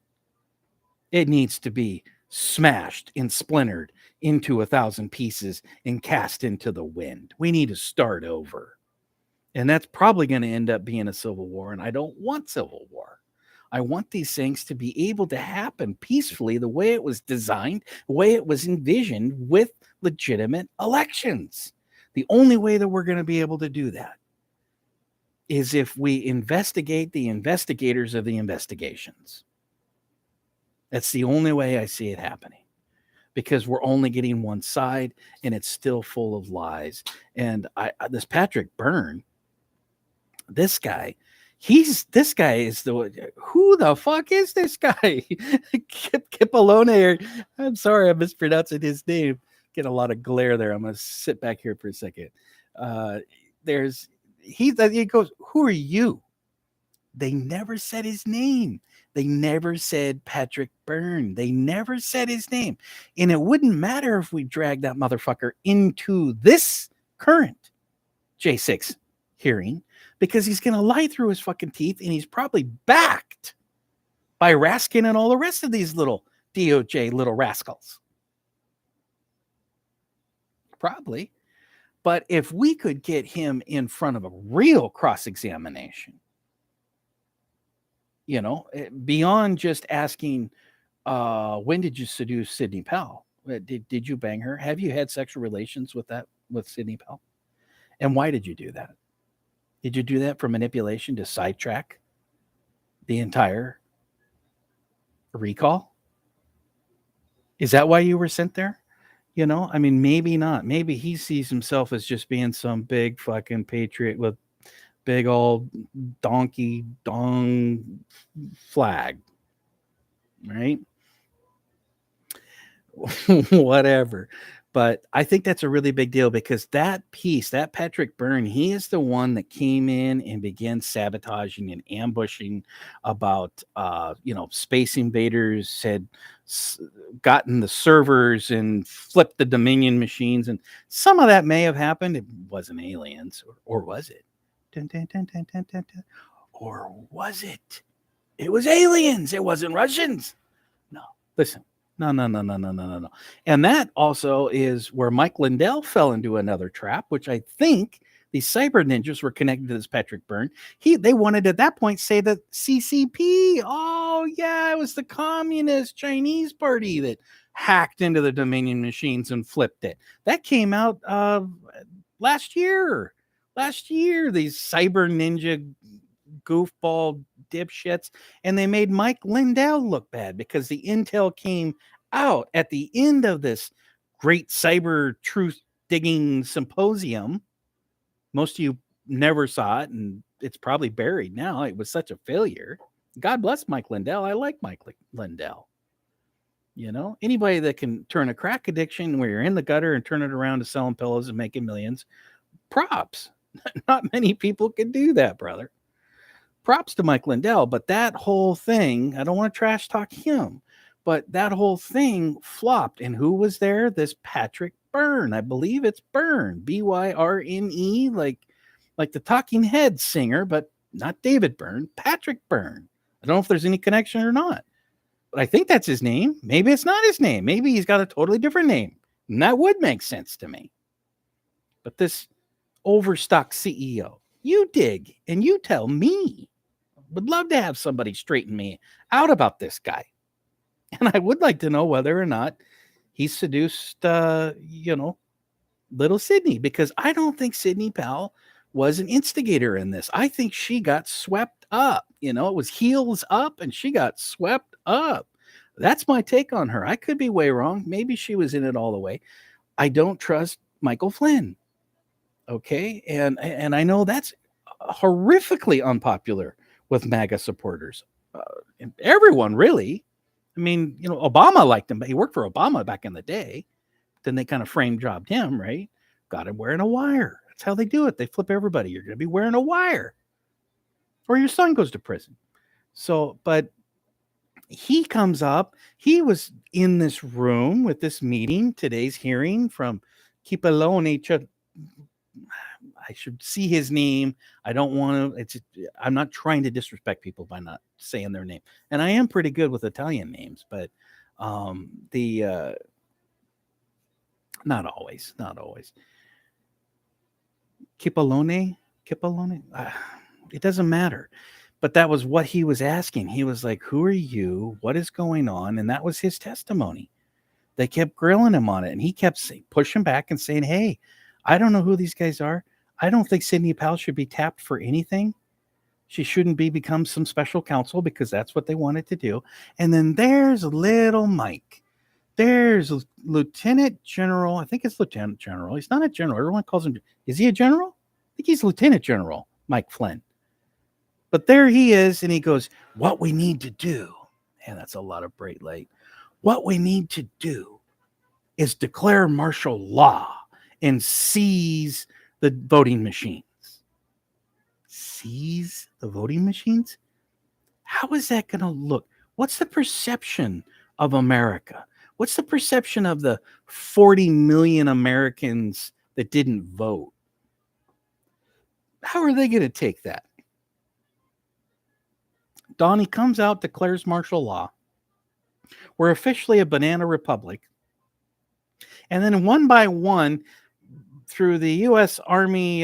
It needs to be smashed and splintered into 1,000 pieces and cast into the wind. We need to start over. And that's probably going to end up being a civil war. And I don't want civil war. I want these things to be able to happen peacefully the way it was designed, the way it was envisioned with legitimate elections. The only way that we're going to be able to do that is if we investigate the investigators of the investigations. That's the only way I see it happening. Because we're only getting one side and it's still full of lies. And this Patrick Byrne, this guy is who the fuck is this guy? Cipollone, I'm sorry, I'm mispronouncing his name. Get a lot of glare there. I'm going to sit back here for a second. He goes, who are you? They never said his name. They never said Patrick Byrne. They never said his name. And it wouldn't matter if we dragged that motherfucker into this current Jan.6th hearing because he's going to lie through his fucking teeth and he's probably backed by Raskin and all the rest of these little DOJ little rascals. Probably. But if we could get him in front of a real cross-examination, beyond just asking, when did you seduce Sidney Powell? Did you bang her? Have you had sexual relations with Sidney Powell? And why did you do that? Did you do that for manipulation to sidetrack the entire recall? Is that why you were sent there? You know, I mean, maybe not. Maybe he sees himself as just being some big fucking patriot with big old donkey dong flag, right? Whatever. But I think that's a really big deal because that piece, that Patrick Byrne, he is the one that came in and began sabotaging and ambushing about, Space Invaders had gotten the servers and flipped the Dominion machines. And some of that may have happened. It wasn't aliens, or was it? Dun, dun, dun, dun, dun, dun, dun. Or was it? It was aliens. It wasn't Russians. No, listen. No. And that also is where Mike Lindell fell into another trap, which I think the cyber ninjas were connected to this Patrick Byrne. They wanted at that point say that CCP, oh yeah, it was the communist Chinese party that hacked into the Dominion machines and flipped it. That came out last year. These cyber ninja goofball dipshits, and they made Mike Lindell look bad because the intel came out at the end of this great cyber truth digging symposium. Most of you never saw it, and it's probably buried now. It was such a failure. God bless Mike Lindell. I like Mike Lindell. You know, anybody that can turn a crack addiction where you're in the gutter and turn it around to selling pillows and making millions, props. Not many people can do that, brother. Props to Mike Lindell, but that whole thing, I don't want to trash talk him, but that whole thing flopped. And who was there? This Patrick Byrne. I believe it's Byrne, Byrne, like the Talking Heads singer, but not David Byrne, Patrick Byrne. I don't know if there's any connection or not, but I think that's his name. Maybe it's not his name. Maybe he's got a totally different name. And that would make sense to me. But this overstock CEO, you dig and you tell me. Would love to have somebody straighten me out about this guy. And I would like to know whether or not he seduced, little Sydney, because I don't think Sydney Powell was an instigator in this. I think she got swept up. It was heels up and she got swept up. That's my take on her. I could be way wrong. Maybe she was in it all the way. I don't trust Michael Flynn. Okay. And I know that's horrifically unpopular with MAGA supporters. Everyone, really. I mean, Obama liked him, but he worked for Obama back in the day. Then they kind of frame jobbed him, right? Got him wearing a wire. That's how they do it. They flip everybody. You're going to be wearing a wire. Or your son goes to prison. So, but he comes up. He was in this room with this meeting, today's hearing from Kipalone. I should see his name. I don't want to. I'm not trying to disrespect people by not saying their name, and I am pretty good with Italian names, but not always. Kipalone. It doesn't matter. But that was what he was asking. He was like, "Who are you? What is going on?" And that was his testimony. They kept grilling him on it, and he kept pushing back and saying, "Hey, I don't know who these guys are. I don't think Sidney Powell should be tapped for anything. She shouldn't become some special counsel because that's what they wanted to do." And then there's little Mike. There's Lieutenant General. I think it's Lieutenant General. He's not a general. Everyone calls him. Is he a general? I think he's Lieutenant General Mike Flynn. But there he is, and he goes, "What we need to do," and that's a lot of bright light. "What we need to do is declare martial law and seize the voting machines." Seize the voting machines? How is that going to look? What's the perception of America? What's the perception of the 40 million Americans that didn't vote? How are they going to take that? Donnie comes out, declares martial law. We're officially a banana republic. And then one by one, through the U.S. Army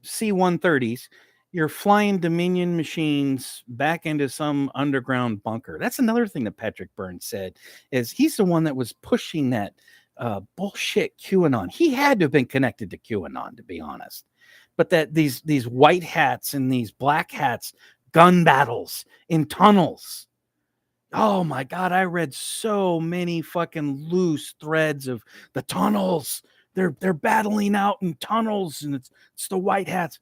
C-130s, you're flying Dominion machines back into some underground bunker. That's another thing that Patrick Byrne said, is he's the one that was pushing that bullshit QAnon. He had to have been connected to QAnon, to be honest. But that these white hats and these black hats gun battles in tunnels. Oh my God, I read so many fucking loose threads of the tunnels. They're battling out in tunnels, and it's the white hats.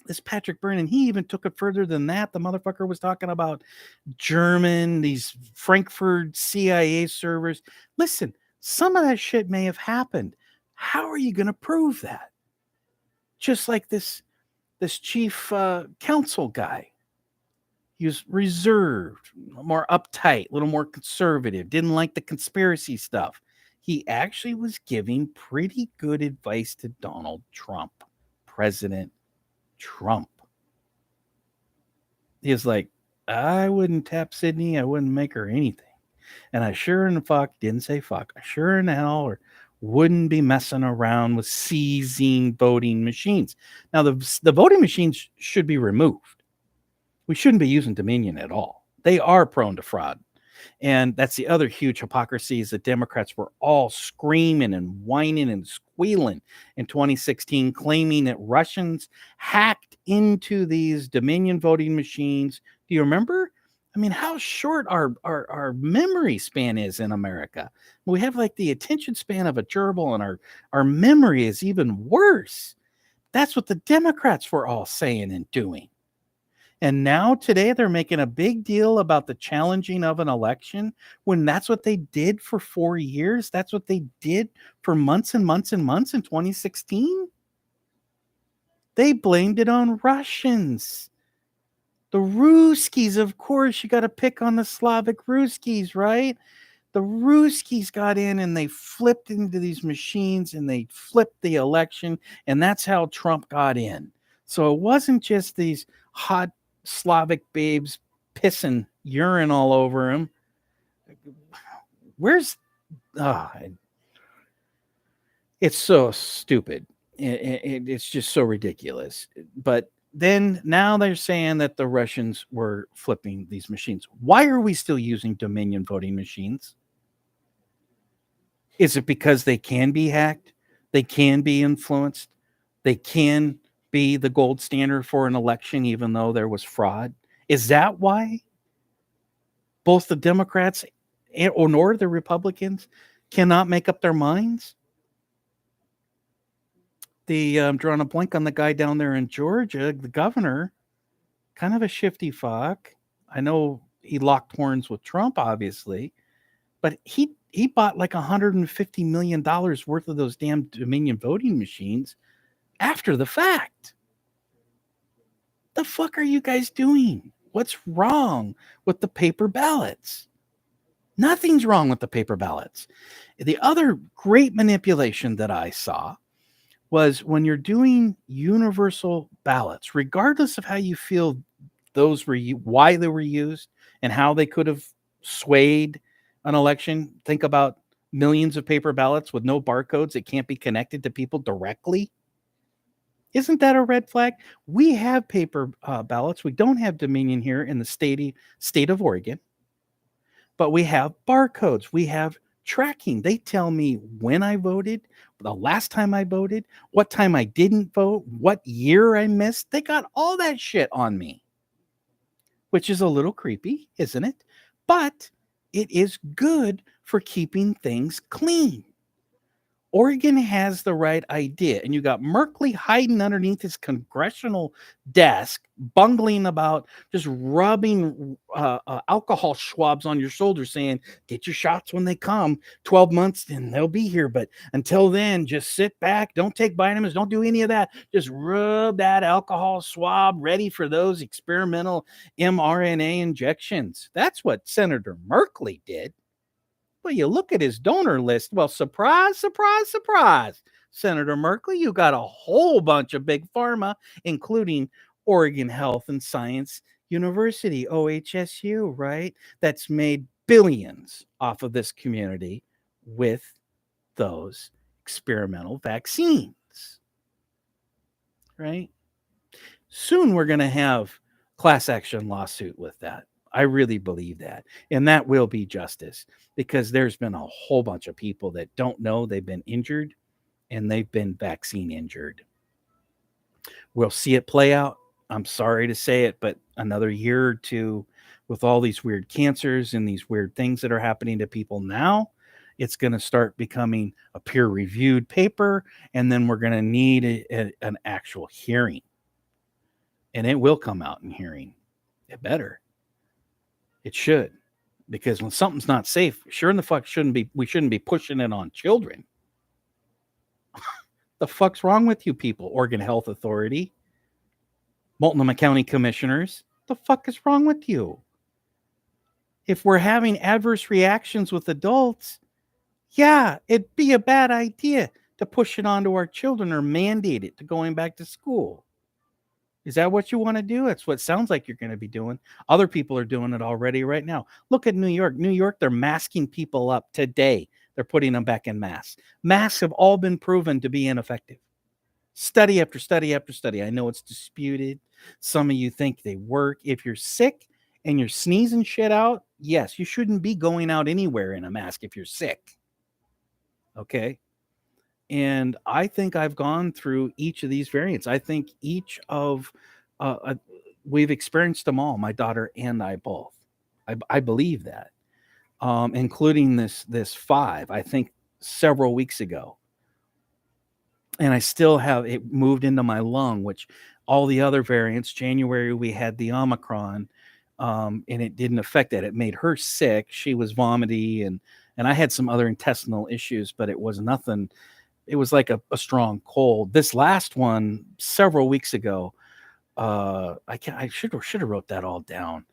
This Patrick Byrne, he even took it further than that. The motherfucker was talking about these Frankfurt CIA servers. Listen, some of that shit may have happened. How are you going to prove that? Just like this chief counsel guy. He was reserved, more uptight, a little more conservative, didn't like the conspiracy stuff. He actually was giving pretty good advice to Donald Trump, President Trump. He was like, I wouldn't tap Sydney. I wouldn't make her anything. And I sure in the fuck didn't say fuck. I sure in hell or wouldn't be messing around with seizing voting machines. Now, the voting machines should be removed. We shouldn't be using Dominion at all. They are prone to fraud. And that's the other huge hypocrisy is that Democrats were all screaming and whining and squealing in 2016, claiming that Russians hacked into these Dominion voting machines. Do you remember? I mean, how short our memory span is in America. We have like the attention span of a gerbil, and our memory is even worse. That's what the Democrats were all saying and doing. And now today they're making a big deal about the challenging of an election when that's what they did for 4 years. That's what they did for months and months and months in 2016. They blamed it on Russians. The Ruskies, of course, you got to pick on the Slavic Ruskies, right? The Ruskies got in and they flipped into these machines and they flipped the election. And that's how Trump got in. So it wasn't just these hot Slavic babes pissing urine all over him. Where's it's so stupid. It's just so ridiculous. But then now they're saying that the Russians were flipping these machines. Why are we still using Dominion voting machines? Is it because they can be hacked? They can be influenced? They can be the gold standard for an election, even though there was fraud? Is that why both the Democrats nor the Republicans cannot make up their minds? I'm drawing a blank on the guy down there in Georgia, the governor, kind of a shifty fuck. I know he locked horns with Trump, obviously, but he bought like $150 million worth of those damn Dominion voting machines after the fact. The fuck are you guys doing? What's wrong with the paper ballots? Nothing's wrong with the paper ballots. The other great manipulation that I saw was when you're doing universal ballots, regardless of how you feel those were why they were used and how they could have swayed an election. Think about millions of paper ballots with no barcodes that can't be connected to people directly. Isn't that a red flag? We have paper ballots. We don't have Dominion here in the state of Oregon, but we have barcodes. We have tracking. They tell me when I voted, the last time I voted, what time I didn't vote, what year I missed. They got all that shit on me, which is a little creepy, isn't it? But it is good for keeping things clean. Oregon has the right idea, and you got Merkley hiding underneath his congressional desk, bungling about, just rubbing alcohol swabs on your shoulders, saying, get your shots when they come, 12 months, and they'll be here. But until then, just sit back, don't take vitamins, don't do any of that. Just rub that alcohol swab ready for those experimental mRNA injections. That's what Senator Merkley did. Well, you look at his donor list. Well, surprise, surprise, surprise. Senator Merkley, you got a whole bunch of big pharma, including Oregon Health and Science University, OHSU, right? That's made billions off of this community with those experimental vaccines, right? Soon we're going to have class action lawsuit with that. I really believe that. And that will be justice, because there's been a whole bunch of people that don't know they've been injured, and they've been vaccine injured. We'll see it play out. I'm sorry to say it, but another year or two with all these weird cancers and these weird things that are happening to people now, it's going to start becoming a peer-reviewed paper, and then we're going to need an actual hearing. And it will come out in hearing. It better. It should. Because when something's not safe, sure in the fuck we shouldn't be pushing it on children. The fuck's wrong with you people? Oregon Health Authority, Multnomah County Commissioners, the fuck is wrong with you? If we're having adverse reactions with adults, yeah, it'd be a bad idea to push it onto our children or mandate it to going back to school. Is that what you want to do? That's what it sounds like you're going to be doing. Other people are doing it already right now. Look at New York. New York, they're masking people up today. They're putting them back in masks. Masks have all been proven to be ineffective. Study after study after study. I know it's disputed. Some of you think they work. If you're sick and you're sneezing shit out, yes, you shouldn't be going out anywhere in a mask if you're sick. Okay? And I think I've gone through each of these variants. I think each of, we've experienced them all, my daughter and I both. I believe that, including this 5, I think several weeks ago. And I still have it moved into my lung, which all the other variants, January, we had the Omicron, and it didn't affect that. It made her sick. She was vomity, and I had some other intestinal issues, but it was nothing. It was like a strong cold. This last one, several weeks ago, I should have wrote that all down,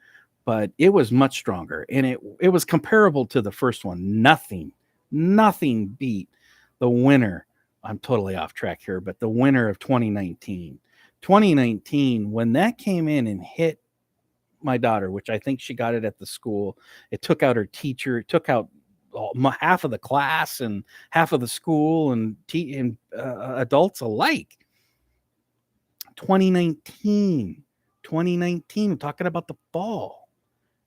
but it was much stronger, and it was comparable to the first one. Nothing beat the winter. I'm totally off track here, but the winter of 2019. 2019, when that came in and hit my daughter, which I think she got it at the school, it took out her teacher, it took out half of the class and half of the school and adults alike. 2019, I'm talking about the fall.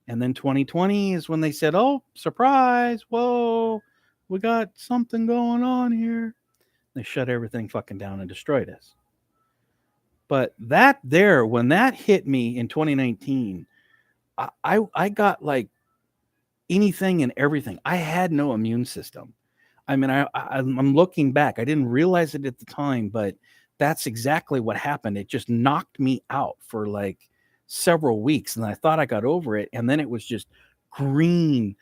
And then 2020 is when they said, oh, surprise, whoa, we got something going on here. They shut everything fucking down and destroyed us. But when that hit me in 2019, I got like anything and everything. I had no immune system. I mean, I'm looking back. I didn't realize it at the time, but that's exactly what happened. It just knocked me out for like several weeks, and I thought I got over it, and then it was just green,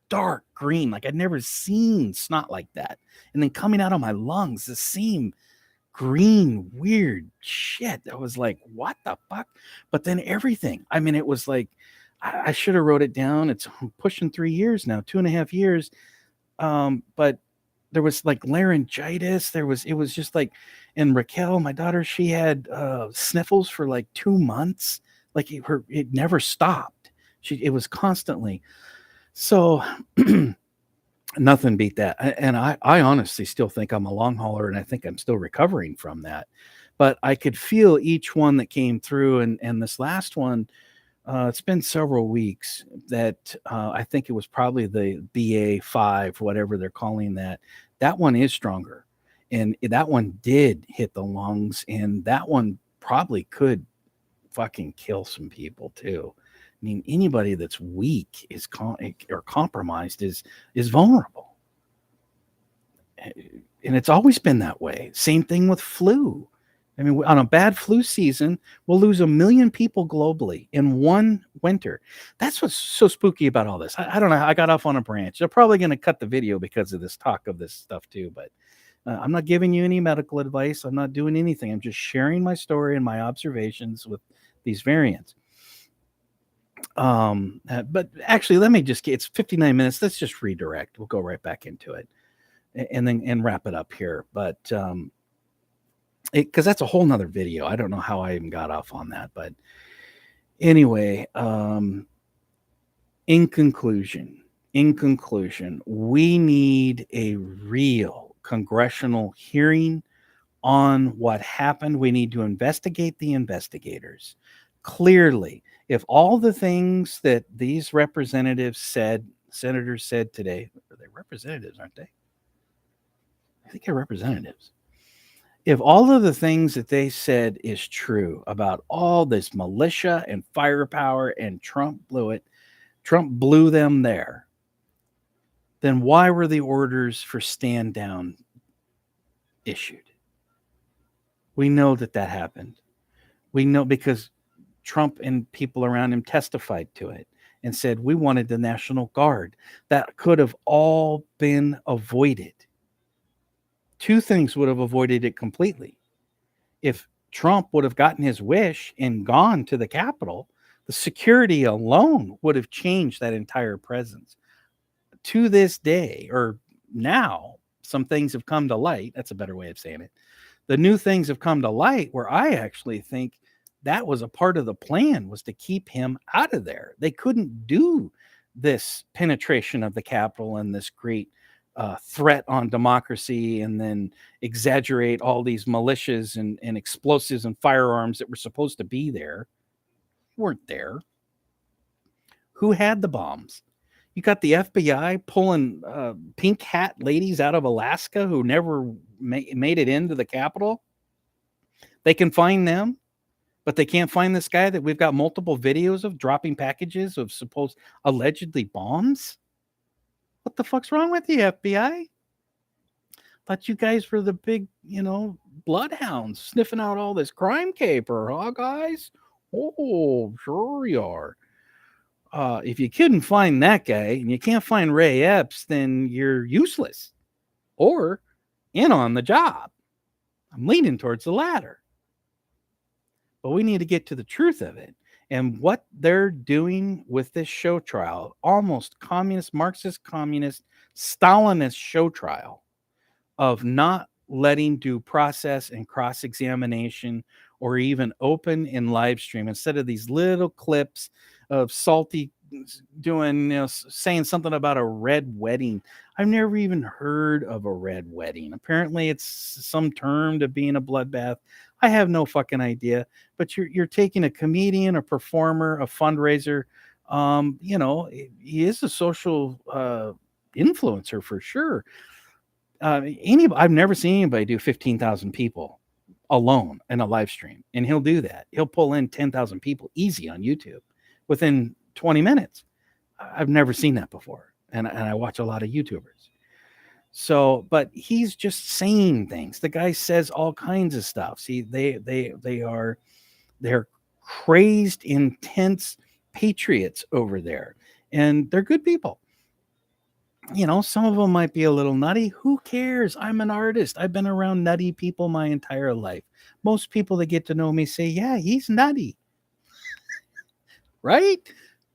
dark green. Like I'd never seen snot like that. And then coming out of my lungs, the same green, weird shit. I was like, what the fuck? But then everything. I mean, it was like, I should have wrote it down. It's pushing 3 years now, 2.5 years. But there was like laryngitis. It was just like, and Raquel, my daughter, she had sniffles for like 2 months. Like it never stopped. It was constantly. So nothing beat that. And I honestly still think I'm a long hauler, and I think I'm still recovering from that. But I could feel each one that came through. And this last one, it's been several weeks that I think it was probably the BA5, whatever they're calling that. That one is stronger. And that one did hit the lungs. And that one probably could fucking kill some people too. I mean, anybody that's weak or compromised is vulnerable. And it's always been that way. Same thing with flu. I mean, on a bad flu season, we'll lose 1 million people globally in one winter. That's what's so spooky about all this. I don't know. I got off on a branch. They're probably going to cut the video because of this talk of this stuff too. But I'm not giving you any medical advice. I'm not doing anything. I'm just sharing my story and my observations with these variants. But actually, let me just it's 59 minutes. Let's just redirect. We'll go right back into it and wrap it up here. But because that's a whole nother video. I don't know how I even got off on that. But anyway, in conclusion, we need a real congressional hearing on what happened. We need to investigate the investigators. Clearly, if all the things that these senators said today, are they representatives, aren't they? I think they're representatives. If all of the things that they said is true about all this militia and firepower and Trump blew them there, then why were the orders for stand down issued? We know that happened. We know because Trump and people around him testified to it and said, we wanted the National Guard. That could have all been avoided. Two things would have avoided it completely. If Trump would have gotten his wish and gone to the Capitol, the security alone would have changed that entire presence. To this day, or now, some things have come to light. That's a better way of saying it. The new things have come to light where I actually think that was a part of the plan, was to keep him out of there. They couldn't do this penetration of the Capitol and this great threat on democracy, and then exaggerate all these militias and explosives and firearms that were supposed to be there, weren't there. Who had the bombs? You got the FBI pulling pink hat ladies out of Alaska who never made it into the Capitol. They can find them, but they can't find this guy that we've got multiple videos of dropping packages of supposed allegedly bombs. What the fuck's wrong with you, FBI? Thought you guys were the big, bloodhounds sniffing out all this crime caper, huh, guys? Oh, sure you are. If you couldn't find that guy and you can't find Ray Epps, then you're useless or in on the job. I'm leaning towards the latter. But we need to get to the truth of it. And what they're doing with this show trial, almost communist, Marxist, communist, Stalinist show trial of not letting due process and cross-examination or even open in live stream, instead of these little clips of Salty doing, saying something about a red wedding. I've never even heard of a red wedding. Apparently it's some term to being a bloodbath. I have no fucking idea, but you're taking a comedian, a performer, a fundraiser. He is a social influencer for sure. I've never seen anybody do 15,000 people alone in a live stream, and he'll do that. He'll pull in 10,000 people easy on YouTube within 20 minutes. I've never seen that before, and I watch a lot of YouTubers. So, but he's just saying things. The guy says all kinds of stuff. See, they're crazed, intense patriots over there, and they're good people. Some of them might be a little nutty. Who cares? I'm an artist. I've been around nutty people my entire life. Most people that get to know me say, yeah, he's nutty. Right?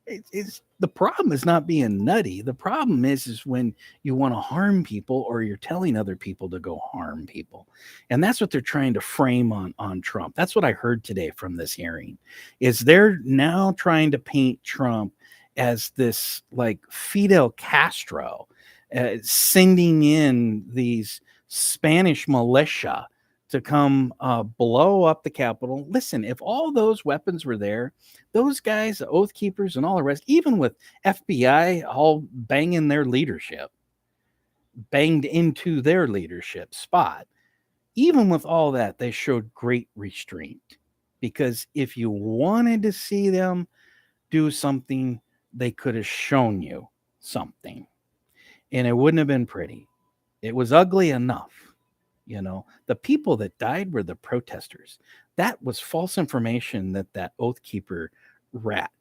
It's the problem is not being nutty. The problem is when you want to harm people, or you're telling other people to go harm people. And that's what they're trying to frame on Trump. That's what I heard today from this hearing, is they're now trying to paint Trump as this like Fidel Castro, sending in these Spanish militia to come blow up the Capitol. Listen, if all those weapons were there, those guys, the Oath Keepers and all the rest, even with FBI all banging banged into their leadership spot, even with all that, they showed great restraint. Because if you wanted to see them do something, they could have shown you something. And it wouldn't have been pretty. It was ugly enough. The people that died were the protesters. That was false information that Oath Keeper rat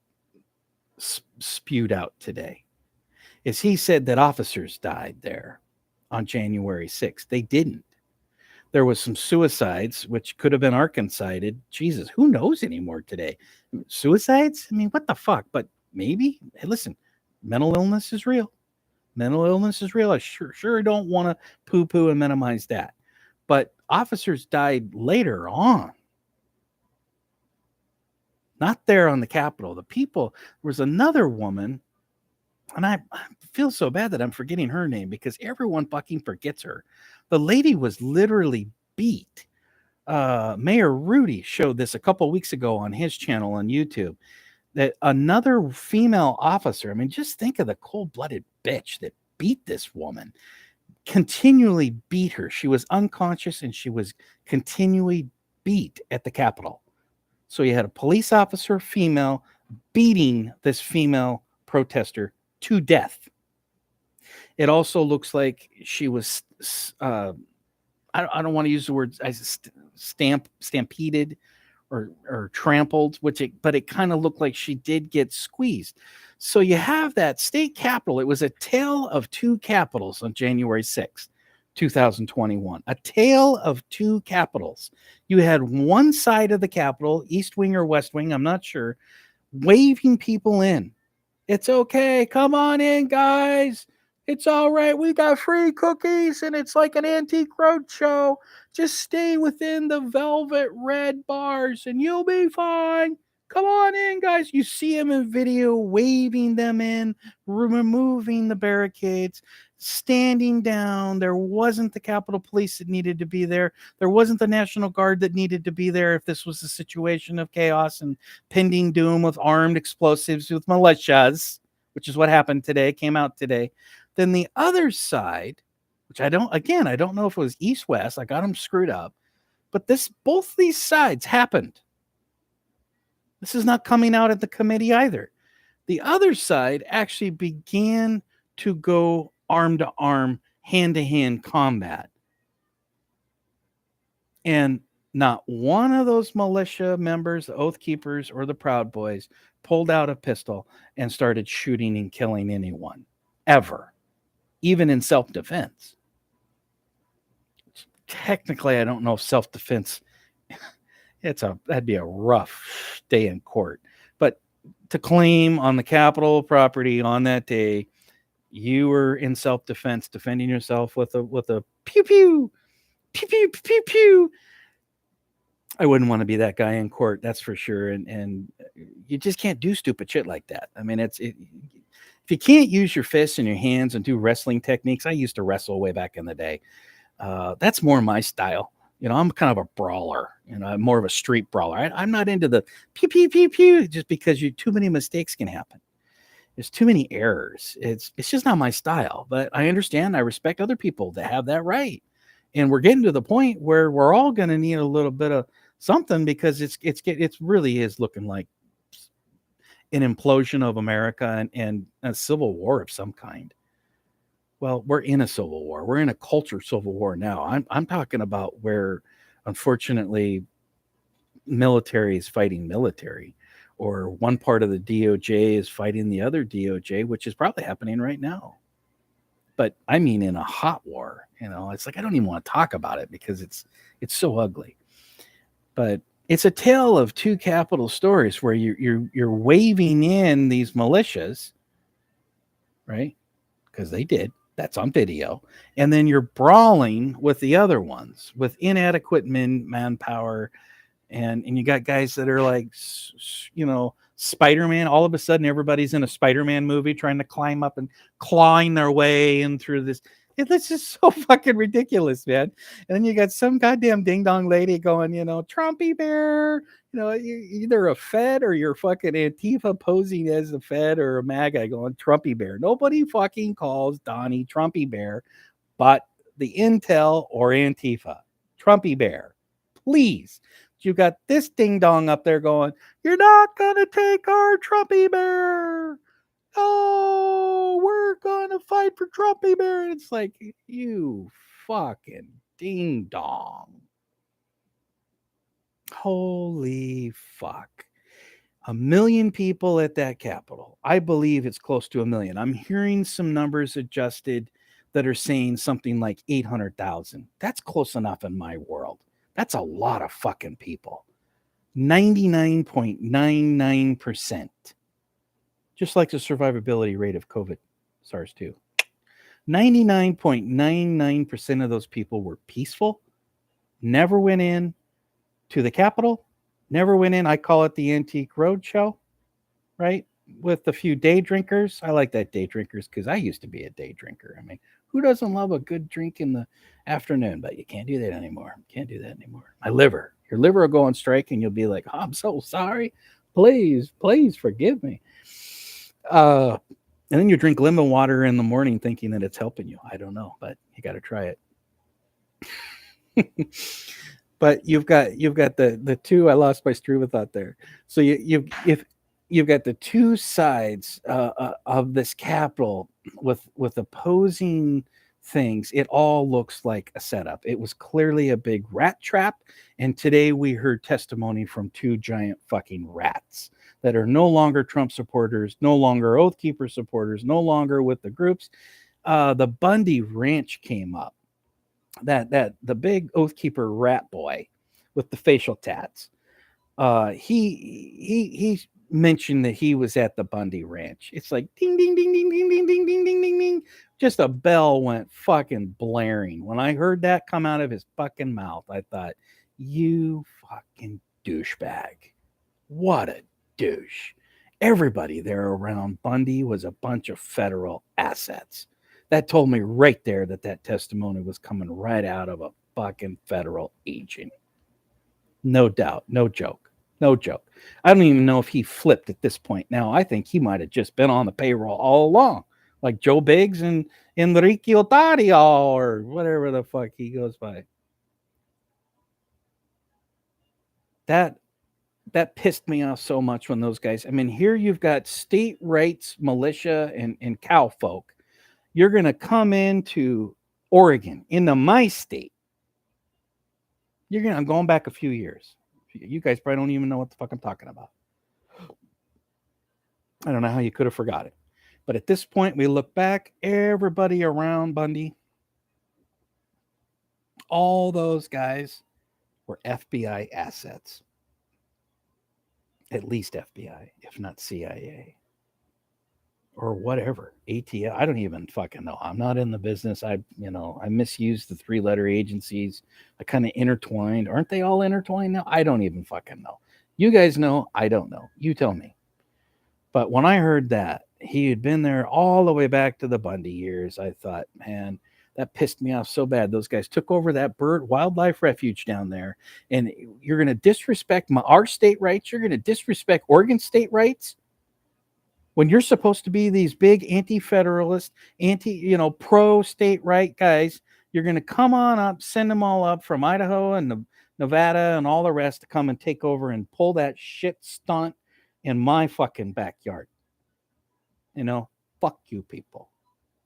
spewed out today. Is he said that officers died there on January 6th. They didn't. There was some suicides, which could have been arkancided. Jesus, who knows anymore today? Suicides? I mean, what the fuck? But maybe. Hey, listen, mental illness is real. Mental illness is real. I sure don't want to poo-poo and minimize that. But officers died later on. Not there on the Capitol. The people, there was another woman, and I feel so bad that I'm forgetting her name because everyone fucking forgets her. The lady was literally beat. Mayor Rudy showed this a couple weeks ago on his channel on YouTube, that another female officer, I mean, just think of the cold-blooded bitch that beat this woman, continually beat her. She was unconscious and she was continually beat at the Capitol. So you had a police officer, female, beating this female protester to death. It also looks like she was, I don't want to use the word stampeded or trampled, but it kind of looked like she did get squeezed. So you have that state capitol. It was a tale of two capitals on January 6th, 2021. A tale of two capitals. You had one side of the Capitol, East Wing or West Wing, I'm not sure, waving people in. It's okay. Come on in, guys. It's all right. We got free cookies and it's like an antique roadshow. Just stay within the velvet red bars and you'll be fine. Come on in, guys. You see them in video waving them in, removing the barricades, standing down. There wasn't the Capitol Police that needed to be there. There wasn't the National Guard that needed to be there if this was a situation of chaos and pending doom with armed explosives with militias, which is what happened today, came out today. Then the other side, which I don't know if it was east-west. I got them screwed up. But both these sides happened. This is not coming out at the committee either. The other side actually began to go arm to arm, hand to hand combat. And not one of those militia members, the Oath Keepers or the Proud Boys, pulled out a pistol and started shooting and killing anyone, ever, even in self-defense. Technically, I don't know if self-defense, that'd be a rough day in court. But to claim on the Capitol property on that day, you were in self-defense, defending yourself with a pew pew, pew pew pew pew. I wouldn't want to be that guy in court, that's for sure. And you just can't do stupid shit like that. I mean, if you can't use your fists and your hands and do wrestling techniques, I used to wrestle way back in the day. That's more my style. I'm kind of a brawler. I'm more of a street brawler. I'm not into the pew pew pew pew just because too many mistakes can happen. There's too many errors. It's just not my style. But I understand. I respect other people that have that right. And we're getting to the point where we're all going to need a little bit of something because it really is looking like an implosion of America and a civil war of some kind. Well, we're in a civil war. We're in a culture civil war now. I'm talking about where, unfortunately, military is fighting military, or one part of the DOJ is fighting the other DOJ, which is probably happening right now. But I mean, in a hot war, it's like I don't even want to talk about it because it's so ugly. But it's a tale of two capital stories where you're waving in these militias, right? Because they did. That's on video. And then you're brawling with the other ones with inadequate manpower. And you got guys that are like, Spider-Man. All of a sudden, everybody's in a Spider-Man movie trying to climb up and clawing their way in through this. It's just so fucking ridiculous, man. And then you got some goddamn ding-dong lady going, Trumpy bear. You're either a Fed or you're fucking Antifa posing as a Fed or a MAGA going Trumpy bear. Nobody fucking calls Donnie Trumpy bear, but the Intel or Antifa. Trumpy bear. Please. You got this ding-dong up there going, you're not going to take our Trumpy bear. Oh, we're going to fight for Trumpy bear. And it's like, you fucking ding-dong. Holy fuck. 1 million people at that Capitol. I believe it's close to 1 million. I'm hearing some numbers adjusted that are saying something like 800,000. That's close enough in my world. That's a lot of fucking people. 99.99%. Just like the survivability rate of COVID, SARS-2. 99.99% of those people were peaceful, never went in to the Capitol, never went in. I call it the Antique Roadshow, right? With a few day drinkers. I like that day drinkers because I used to be a day drinker. I mean, who doesn't love a good drink in the afternoon? But you can't do that anymore. My liver. Your liver will go on strike and you'll be like, oh, I'm so sorry. Please forgive me. And then you drink lemon water in the morning thinking that it's helping you. I don't know, but you got to try it. But you've got the two. I lost my stream of thought there. So if you've got the two sides of this capital with opposing things, it all looks like a setup. It was clearly a big rat trap, and today we heard testimony from two giant fucking rats that are no longer Trump supporters, no longer Oath Keeper supporters, no longer with the groups. The Bundy Ranch came up. That the big Oath Keeper rat boy with the facial tats. He mentioned that he was at the Bundy Ranch. It's like ding ding ding ding ding ding ding ding ding ding ding. Just a bell went fucking blaring. When I heard that come out of his fucking mouth, I thought, you fucking douchebag. What a douche. Everybody there around Bundy was a bunch of federal assets. That told me right there that testimony was coming right out of a fucking federal agent. No doubt. No joke. No joke. I don't even know if he flipped at this point. Now, I think he might have just been on the payroll all along, like Joe Biggs and Enrique Otario or whatever the fuck he goes by. That pissed me off so much when those guys, I mean, here you've got state rights militia and cowfolk. You're going to come into Oregon, into my state. I'm going back a few years. You guys probably don't even know what the fuck I'm talking about. I don't know how you could have forgot it. But at this point, we look back, everybody around Bundy, all those guys were FBI assets. At least FBI, if not CIA. Or whatever, ATL. I don't even fucking know. I'm not in the business. I misused the 3-letter agencies. I kind of intertwined. Aren't they all intertwined now? I don't even fucking know. You guys know. I don't know. You tell me. But when I heard that he had been there all the way back to the Bundy years, I thought, man, that pissed me off so bad. Those guys took over that bird wildlife refuge down there, and you're going to disrespect our state rights. You're going to disrespect Oregon state rights. When you're supposed to be these big anti-federalist, pro-state right guys, you're going to come on up, send them all up from Idaho and Nevada and all the rest to come and take over and pull that shit stunt in my fucking backyard. Fuck you people.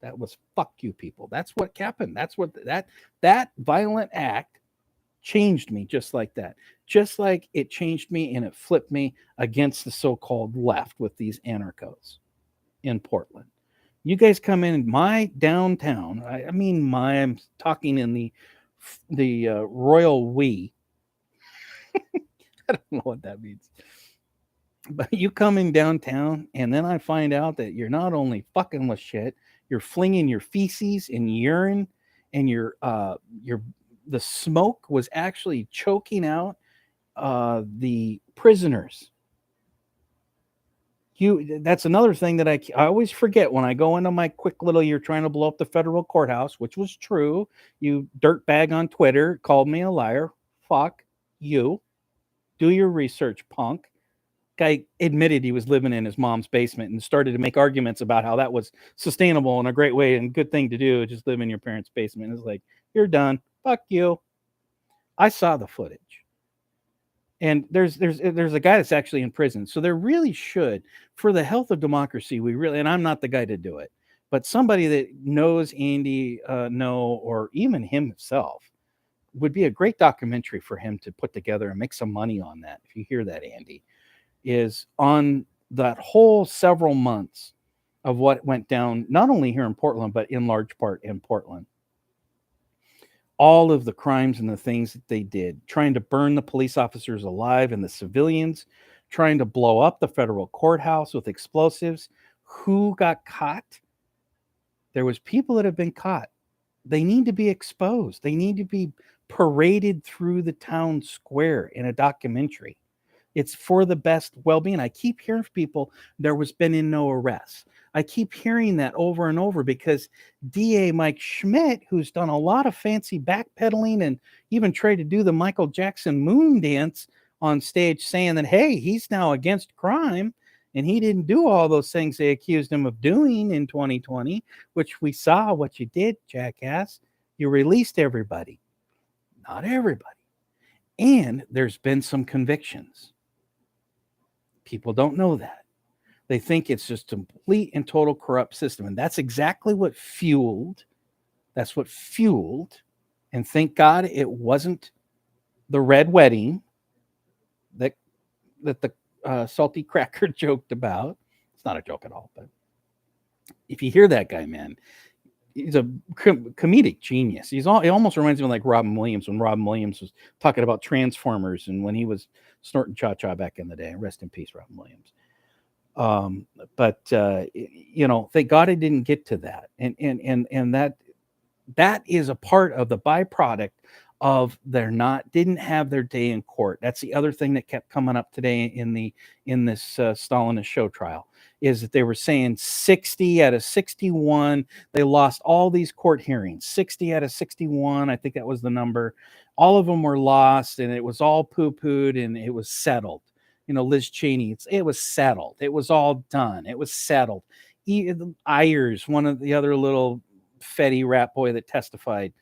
That was fuck you people. That's what happened. That's what that violent act changed me just like that. Just like it changed me and it flipped me against the so-called left with these anarchos in Portland. You guys come in my downtown. I'm talking in the royal we. I don't know what that means. But you come in downtown, and then I find out that you're not only fucking with shit, you're flinging your feces and urine, and the smoke was actually choking out the prisoners. That's another thing that I always forget when I go into my quick little, you're trying to blow up the federal courthouse, which was true. You dirtbag on Twitter called me a liar. Fuck you. Do your research, punk. Guy admitted he was living in his mom's basement and started to make arguments about how that was sustainable and a great way and good thing to do, just live in your parents' basement. It's like, you're done. Fuck you. I saw the footage. And there's a guy that's actually in prison. So there really should, for the health of democracy, and I'm not the guy to do it, but somebody that knows Andy, or even himself, would be a great documentary for him to put together and make some money on that. If you hear that, Andy, is on that whole several months of what went down, not only here in Portland, but in large part in Portland. All of the crimes and the things that they did, trying to burn the police officers alive and the civilians, trying to blow up the federal courthouse with explosives. Who got caught? There was people that have been caught. They need to be exposed. They need to be paraded through the town square in a documentary. It's for the best well-being. I keep hearing from people there was been no arrests. I keep hearing that over and over because DA Mike Schmidt, who's done a lot of fancy backpedaling and even tried to do the Michael Jackson moon dance on stage saying that, hey, he's now against crime. and he didn't do all those things they accused him of doing in 2020, which we saw what you did, jackass. You released everybody. Not everybody. And there's been some convictions. People don't know that. They think it's just a complete and total corrupt system. And that's exactly what fueled, and thank God it wasn't the red wedding that the salty cracker joked about. It's not a joke at all, but if you hear that guy, man, he's a comedic genius. He almost reminds me of like Robin Williams, when Robin Williams was talking about Transformers and when he was snorting cha-cha back in the day. Rest in peace, Robin Williams. But thank God it didn't get to that. And that is a part of the byproduct of didn't have their day in court. That's the other thing that kept coming up today in this Stalinist show trial, is that they were saying 60 out of 61, they lost all these court hearings. 60 out of 61, I think that was the number. All of them were lost, and it was all poo-pooed, and it was settled. Liz Cheney, it was settled. It was all done. It was settled. Ayers, one of the other little Fetty rat boy that testified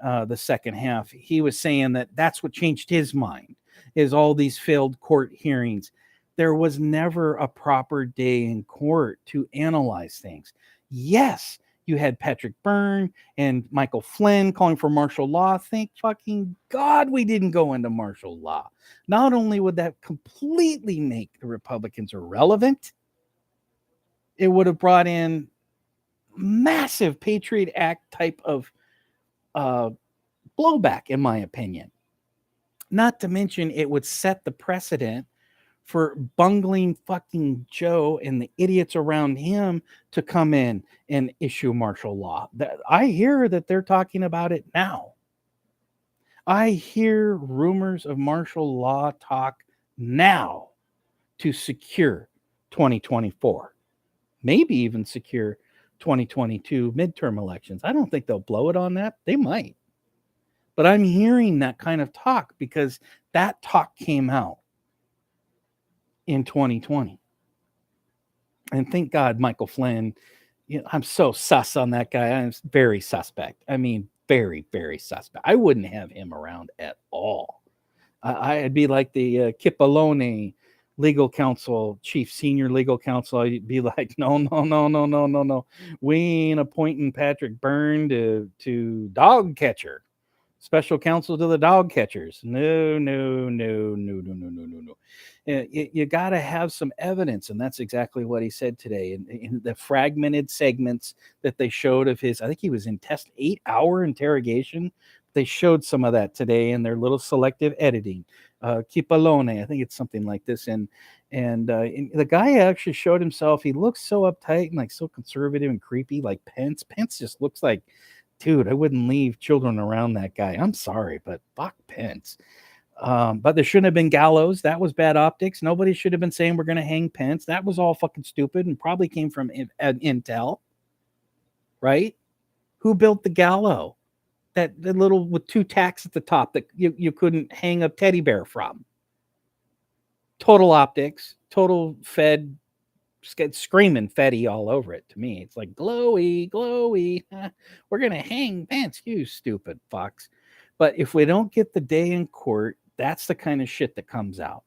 the second half, he was saying that's what changed his mind, is all these failed court hearings. There was never a proper day in court to analyze things. Yes, you had Patrick Byrne and Michael Flynn calling for martial law. Thank fucking God we didn't go into martial law. Not only would that completely make the Republicans irrelevant, it would have brought in massive Patriot Act type of blowback, in my opinion. Not to mention, it would set the precedent for bungling fucking Joe and the idiots around him to come in and issue martial law. I hear that they're talking about it now. I hear rumors of martial law talk now to secure 2024, maybe even secure 2022 midterm elections. I don't think they'll blow it on that. They might. But I'm hearing that kind of talk because that talk came out in 2020. And thank God Michael Flynn, I'm so sus on that guy. I'm very suspect. I mean, very, very suspect. I wouldn't have him around at all. I'd be like the Cipollone legal counsel, senior legal counsel. I'd be like, no. We ain't appointing Patrick Byrne to dog catcher. Special counsel to the dog catchers. No. You got to have some evidence, and that's exactly what he said today. In the fragmented segments that they showed of his, I think he was in 8-hour interrogation. They showed some of that today in their little selective editing. Cipollone, I think it's something like this. And the guy actually showed himself. He looks so uptight and like so conservative and creepy, like Pence. Pence just looks like, dude, I wouldn't leave children around that guy. I'm sorry, but fuck Pence. But there shouldn't have been gallows. That was bad optics. Nobody should have been saying we're going to hang Pence. That was all fucking stupid and probably came from Intel, right? Who built the gallows? That little with 2 tacks at the top that you couldn't hang a teddy bear from. Total optics, total Fed, screaming Fetty all over it to me. It's like, glowy. We're going to hang Pence, you stupid fucks. But if we don't get the day in court, that's the kind of shit that comes out.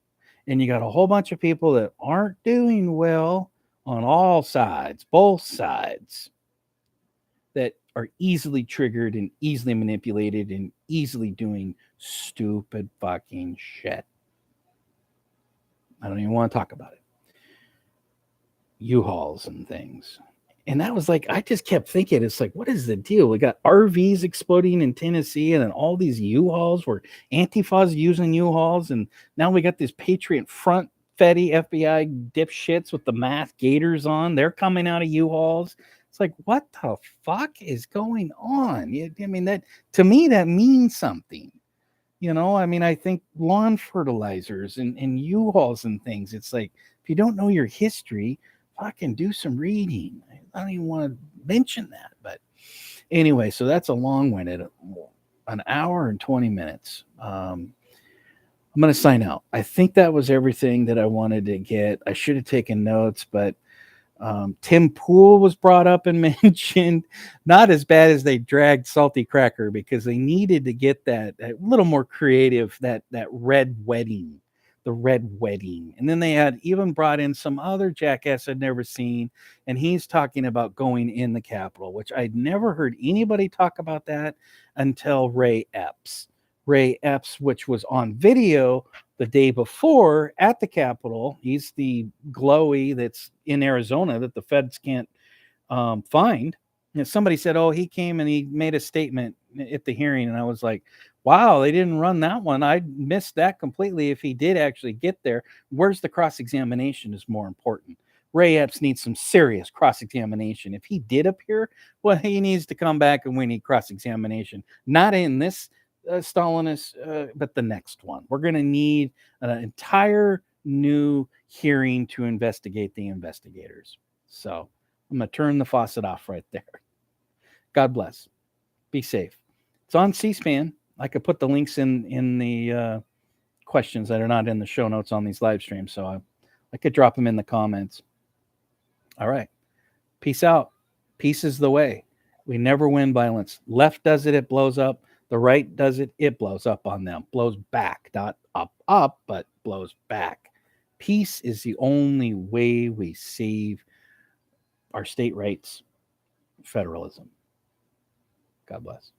And you got a whole bunch of people that aren't doing well on all sides, both sides, that are easily triggered and easily manipulated and easily doing stupid fucking shit. I don't even want to talk about it. U-Hauls and things. And that was like, I just kept thinking, it's like, what is the deal? We got RVs exploding in Tennessee, and then all these U-Hauls where Antifa's using U-Hauls, and now we got this Patriot Front Fetty FBI dipshits with the math gaiters on. They're coming out of U-Hauls. It's like, what the fuck is going on? I mean, that to me, that means something. I think lawn fertilizers and U-Hauls and things. It's like, if you don't know your history, fucking do some reading. I don't even want to mention that. But anyway, so that's a long-winded, an hour and 20 minutes. I'm going to sign out. I think that was everything that I wanted to get. I should have taken notes, but Tim Pool was brought up and mentioned. Not as bad as they dragged Salty Cracker, because they needed to get that a little more creative. That red wedding, the red wedding, and then they had even brought in some other jackass I'd never seen, and he's talking about going in the Capitol, which I'd never heard anybody talk about that until Ray Epps. Ray Epps, which was on video the day before at the Capitol. He's the glowy that's in Arizona that the feds can't find. And somebody said, "Oh, he came and he made a statement at the hearing," and I was like, "Wow, they didn't run that one. I missed that completely. If he did actually get there, where's the cross examination is more important." Ray Epps needs some serious cross examination. If he did appear, well, he needs to come back and we need cross examination. Not in this Stalinist, but the next one. We're going to need an entire new hearing to investigate the investigators. So I'm going to turn the faucet off right there. God bless. Be safe. It's on C-SPAN. I could put the links in the questions that are not in the show notes on these live streams, so I could drop them in the comments. All right. Peace out. Peace is the way. We never win violence. Left does it, it blows up. The right does it, it blows up on them. Blows back, not up, but blows back. Peace is the only way we save our state rights, federalism. God bless.